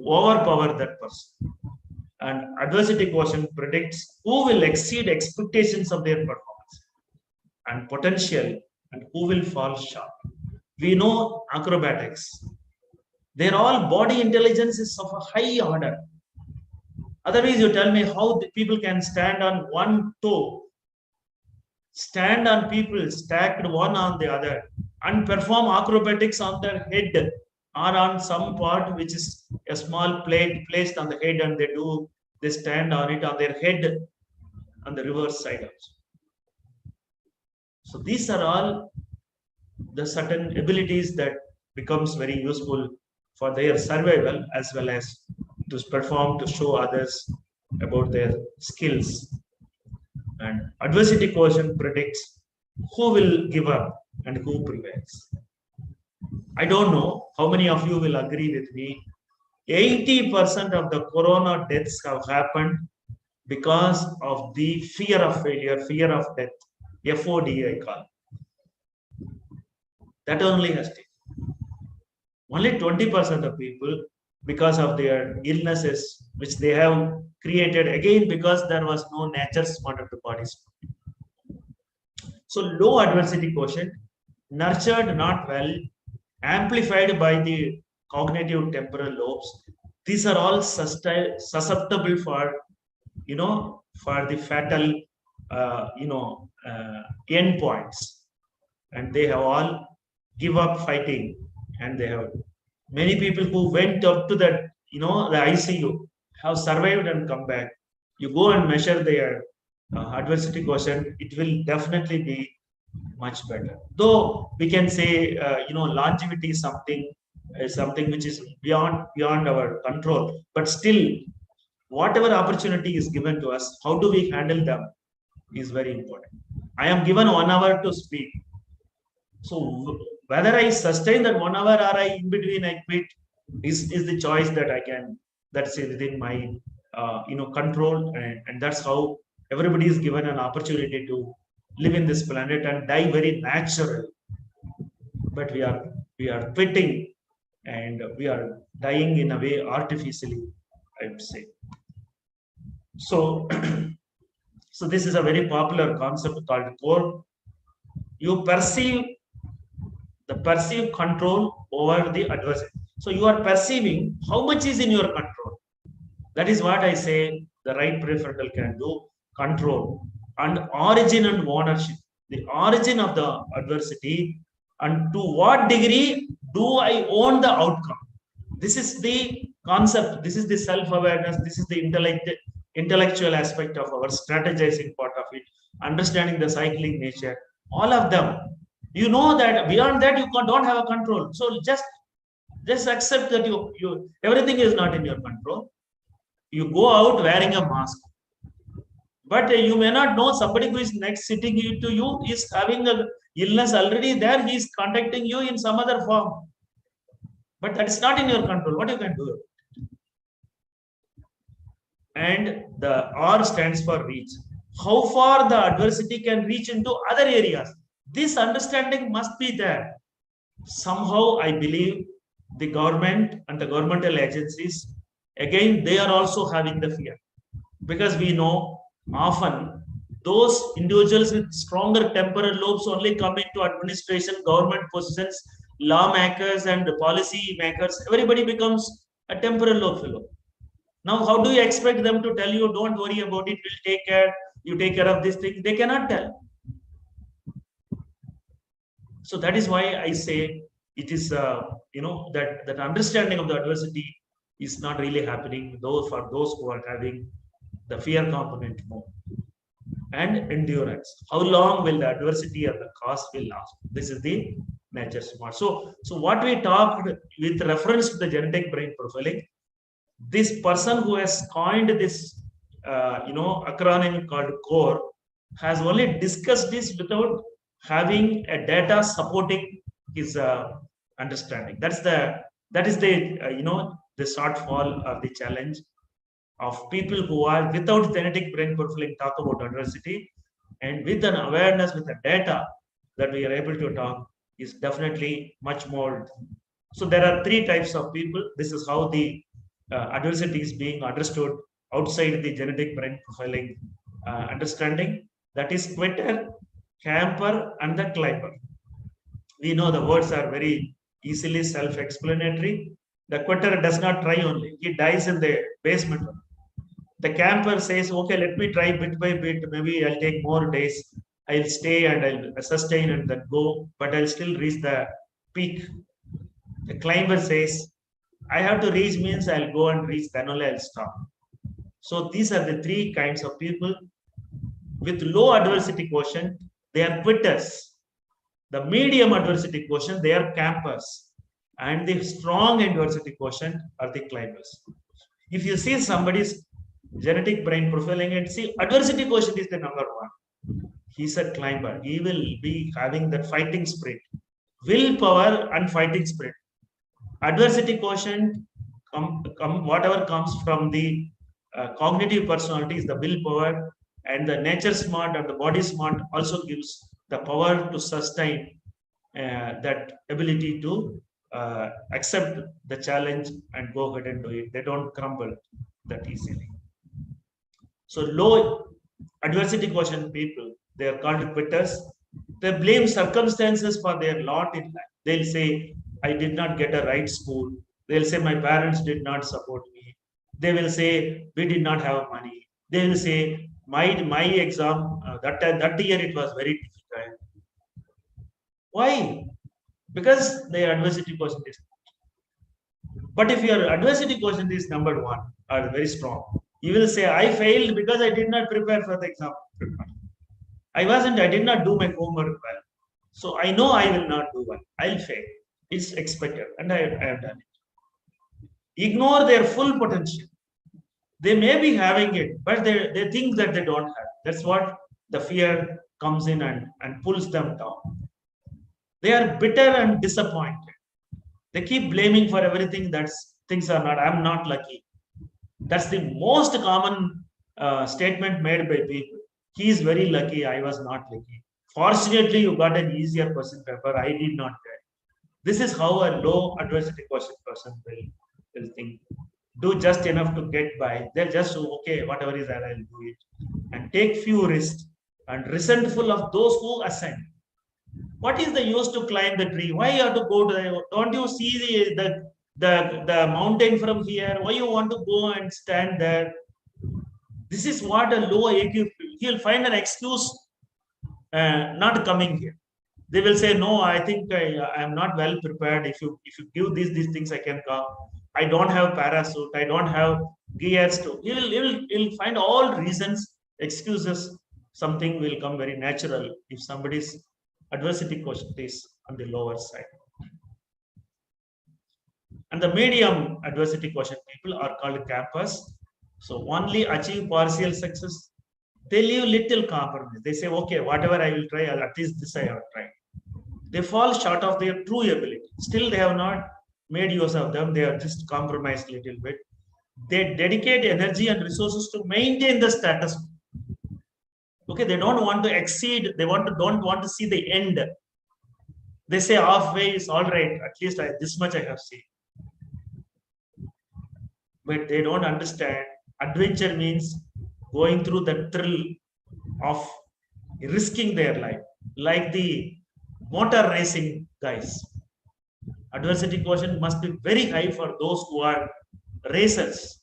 overpower that person. And adversity quotient predicts who will exceed expectations of their performance and potential and who will fall short. We know acrobatics. They're all body intelligence is of a high order. Otherwise, you tell me how the people can stand on one toe, stand on people stacked one on the other, and perform acrobatics on their head or on some part which is a small plate placed on the head, and they stand on it on their head on the reverse side also. So these are all the certain abilities that becomes very useful for their survival as well as to perform to show others about their skills. And adversity quotient predicts who will give up and who prevails. I don't know how many of you will agree with me. 80% of the corona deaths have happened because of the fear of failure, fear of death. FOD, I call. That only has taken. Only 20% of people, because of their illnesses, which they have created, again, because there was no nature smarter to bodies. So low adversity quotient, nurtured not well, amplified by the cognitive temporal lobes. These are all susceptible for, for the fatal, endpoints. And they have all give up fighting, and they have many people who went up to the the ICU have survived and come back. You go and measure their adversity quotient, it will definitely be much better. Though we can say longevity is something which is beyond our control, but still, whatever opportunity is given to us, how do we handle them is very important. I am given 1 hour to speak. So whether I sustain that 1 hour or I in between I quit is the choice that I can, that's within my control, and that's how everybody is given an opportunity to live in this planet and die very natural. But we are quitting and we are dying in a way artificially, I would say. So so this is a very popular concept called core. You perceive control over the adversary. So you are perceiving how much is in your control. That is what I say the right prefrontal can do. Control and origin and ownership. The origin of the adversity and to what degree do I own the outcome. This is the concept. This is the self-awareness. This is the intellectual aspect of our strategizing part of it. Understanding the cycling nature. All of them. You know that beyond that you don't have a control. So just accept that you everything is not in your control. You go out wearing a mask, but you may not know somebody who is next sitting to you is having a illness already there. He is contacting you in some other form, but that is not in your control. What you can do? And the R stands for reach. How far the adversity can reach into other areas. This understanding must be there. Somehow, I believe the government and the governmental agencies, again, they are also having the fear. Because we know often those individuals with stronger temporal lobes only come into administration, government positions, lawmakers and policy makers. Everybody becomes a temporal lobe fellow. Now, how do you expect them to tell you, don't worry about it, we'll take care, you take care of this thing? They cannot tell. So that is why I say it is that understanding of the adversity is not really happening. Though for those who are having the fear component more. And endurance. How long will the adversity or the cost will last? This is the nature smart. So what we talked with reference to the genetic brain profiling, this person who has coined this, acronym called CORE has only discussed this without having a data supporting his understanding. That is the shortfall or the challenge of people who are without genetic brain profiling talk about adversity, and with an awareness, with the data that we are able to talk is definitely much more. So there are three types of people. This is how the adversity is being understood outside the genetic brain profiling understanding. That is quitter, camper, and the climber. We know the words are very easily self-explanatory. The quitter does not try only; he dies in the basement. The camper says, okay, let me try bit by bit. Maybe I'll take more days. I'll stay and I'll sustain and then go, but I'll still reach the peak. The climber says, I have to reach means I'll go and reach, then only I'll stop. So these are the three kinds of people. With low adversity quotient, they are quitters. The medium adversity quotient, they are campers. And the strong adversity quotient are the climbers. If you see somebody's genetic brain profiling and see adversity quotient is the number one. He's a climber. He will be having that fighting spirit, willpower and fighting spirit. Adversity quotient, whatever comes from the cognitive personality is the willpower, and the nature smart and the body smart also gives the power to sustain that ability to accept the challenge and go ahead and do it. They don't crumble that easily. So low adversity quotient people, they are called quitters. They blame circumstances for their lot in life. They'll say, I did not get a right school. They'll say, my parents did not support me. They will say, we did not have money. They will say, my exam, that year it was very difficult. Why? Because their adversity quotient is. But if your adversity quotient is number one, or very strong, you will say, I failed because I did not prepare for the exam. I did not do my homework well. So I know I will not do well. I'll fail. It's expected, and I have done it. Ignore their full potential. They may be having it, but they think that they don't have. That's what the fear comes in and pulls them down. They are bitter and disappointed. They keep blaming for everything that things are not. I'm not lucky. That's the most common statement made by people. He is very lucky. I was not lucky. Fortunately, you got an easier question paper. I did not get. This is how a low adversity question person will think. Do just enough to get by. They'll just okay, whatever is that, I'll do it, and take few risks and resentful of those who ascend. What is the use to climb the tree? Why you have to go to the? Don't you see the mountain from here? Why you want to go and stand there? This is what a low IQ. He'll find an excuse not coming here. They will say, no, I think I am not well prepared. If you give these things, I can come. I don't have parachute. I don't have gears to. He'll find all reasons, excuses. Something will come very natural if somebody's adversity quotient is on the lower side. And the medium adversity quotient people are called campers. So only achieve partial success. They leave little compromise. They say, okay, whatever I will try, at least this I have tried. They fall short of their true ability. Still, they have not made use of them. They have just compromised a little bit. They dedicate energy and resources to maintain the status. Okay, they don't want to exceed. They don't want to see the end. They say halfway is all right. At least this much I have seen. But they don't understand. Adventure means going through the thrill of risking their life, like the motor racing guys. Adversity quotient must be very high for those who are racers.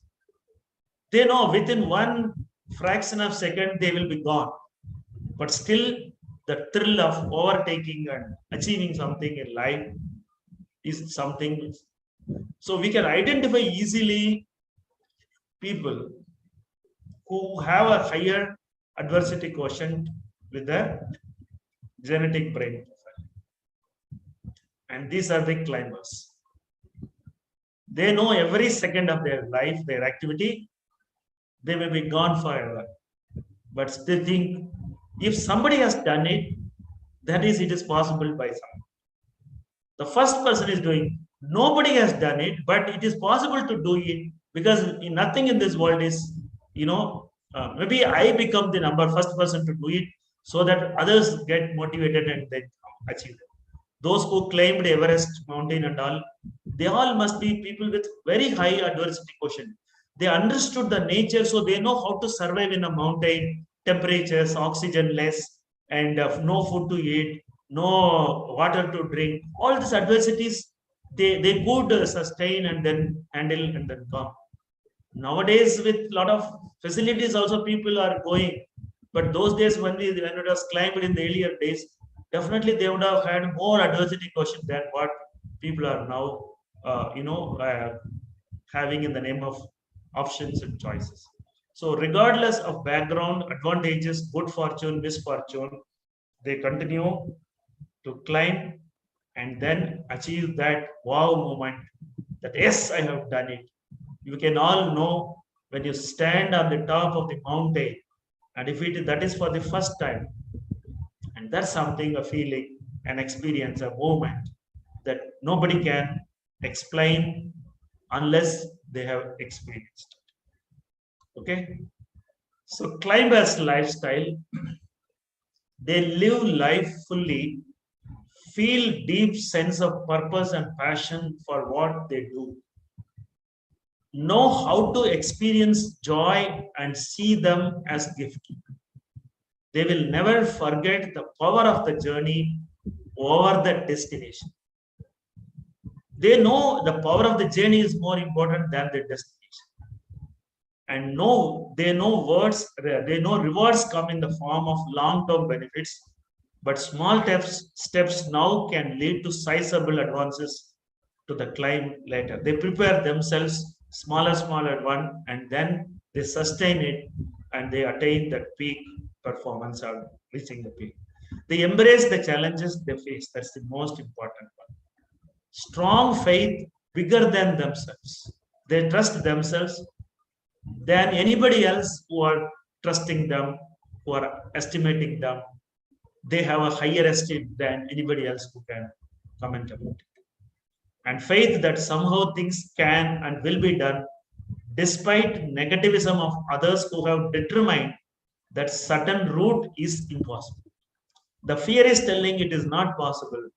They know within one fraction of a second they will be gone. But still, the thrill of overtaking and achieving something in life is something. So we can identify easily people who have a higher adversity quotient with a genetic brain profile. And these are the climbers. They know every second of their life, their activity, they may be gone forever. But they think if somebody has done it, that is, it is possible by someone. The first person is doing, nobody has done it, but it is possible to do it because nothing in this world is, maybe I become the first person to do it so that others get motivated and they achieve it. Those who claimed Everest mountain and all, they all must be people with very high adversity quotient. They understood the nature, so they know how to survive in a mountain, temperatures, oxygen less, and no food to eat, no water to drink. All these adversities, they could sustain and then handle and then come. Nowadays, with a lot of facilities, also people are going. But those days when it was climbed in the earlier days, definitely they would have had more adversity quotient than what people are now, having in the name of options and choices. So regardless of background, advantages, good fortune, misfortune, they continue to climb and then achieve that wow moment that yes, I have done it. You can all know when you stand on the top of the mountain, and if that is for the first time, and that's something, a feeling, an experience, a moment that nobody can explain unless they have experienced it. Okay? So climbers' lifestyle, they live life fully, feel deep sense of purpose and passion for what they do, know how to experience joy and see them as gift. They will never forget the power of the journey over the destination. They know the power of the journey is more important than the destination. And they know rewards come in the form of long-term benefits, but small steps now can lead to sizable advances to the climb later. They prepare themselves smaller one, and then they sustain it and they attain that peak performance or reaching the peak. They embrace the challenges they face. That's the most important one. Strong faith, bigger than themselves. They trust themselves than anybody else who are trusting them, who are estimating them. They have a higher estimate than anybody else who can comment about it. And faith that somehow things can and will be done despite negativism of others who have determined that certain route is impossible. The fear is telling it is not possible.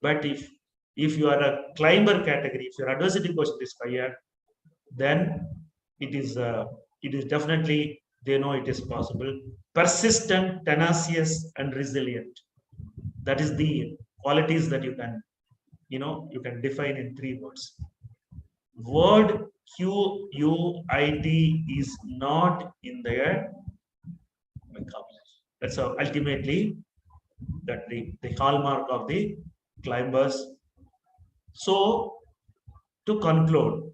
But if you are a climber category, if your adversity quotient is higher, then it is definitely, they know it is possible. Persistent, tenacious, and resilient. That is the qualities that you can define in 3 words. Word QUIT is not in their vocabulary. That's how ultimately that the hallmark of the climbers. So to conclude,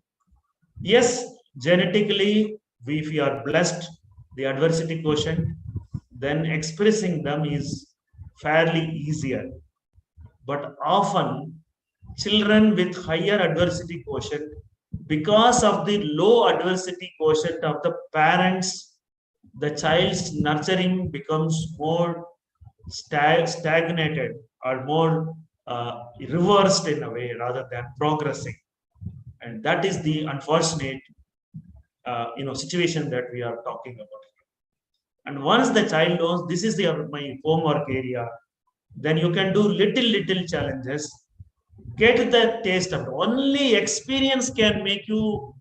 yes, genetically, if we are blessed, the adversity quotient, then expressing them is fairly easier. But often, children with higher adversity quotient, because of the low adversity quotient of the parents, the child's nurturing becomes more stagnated or more reversed in a way rather than progressing. And that is the unfortunate situation that we are talking about. And once the child knows this is my homework area, then you can do little challenges, get the taste of it. Only experience can make you,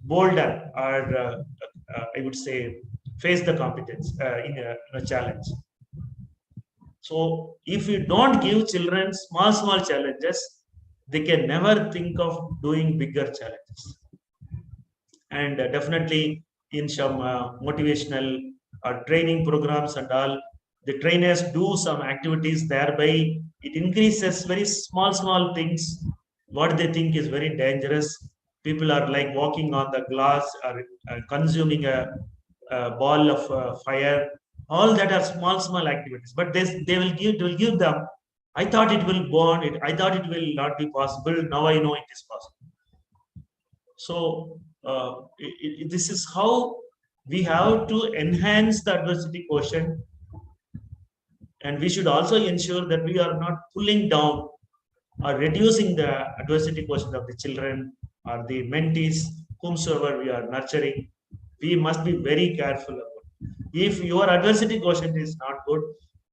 bolder or I would say face the competence in a challenge. So if you don't give children small challenges, they can never think of doing bigger challenges. And definitely in some motivational or training programs and all, the trainers do some activities, thereby it increases very small things, what they think is very dangerous. People are like walking on the glass or consuming a ball of fire. All that are small activities, but they will give them. I thought it will burn it. I thought it will not be possible. Now I know it is possible. So this is how we have to enhance the adversity quotient, and we should also ensure that we are not pulling down or reducing the adversity quotient of the children or the mentees, whomsoever we are nurturing. We must be very careful about. If your adversity quotient is not good,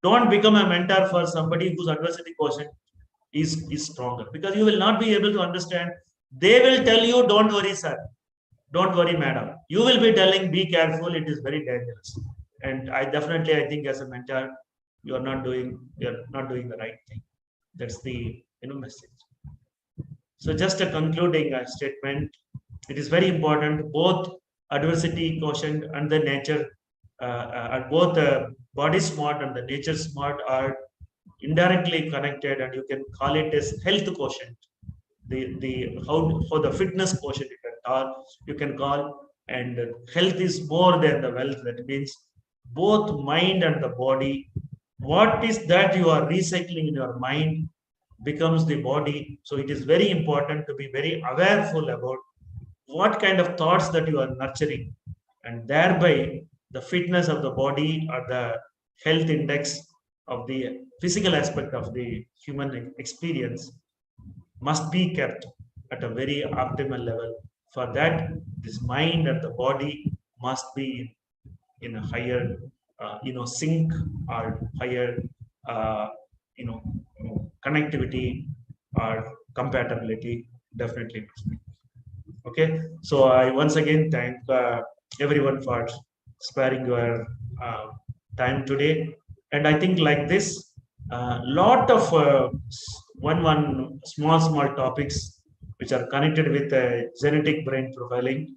don't become a mentor for somebody whose adversity quotient is stronger, because you will not be able to understand. They will tell you, don't worry, sir. Don't worry, madam. You will be telling, be careful, it is very dangerous. And I think as a mentor, you're not doing the right thing. That's the message. So just a concluding statement. It is very important, both adversity quotient and the nature, both the body smart and the nature smart are indirectly connected, and you can call it as health quotient. The how for the fitness quotient you can call, and health is more than the wealth. That means both mind and the body. What is that you are recycling in your mind becomes the body. So it is very important to be very awareful about what kind of thoughts that you are nurturing, and thereby the fitness of the body or the health index of the physical aspect of the human experience must be kept at a very optimal level. For that, this mind and the body must be in a higher, sync or higher, you know, connectivity or compatibility. Definitely. Okay. So I once again thank everyone for sparing your time today. And I think like this, lot of one small topics which are connected with genetic brain profiling.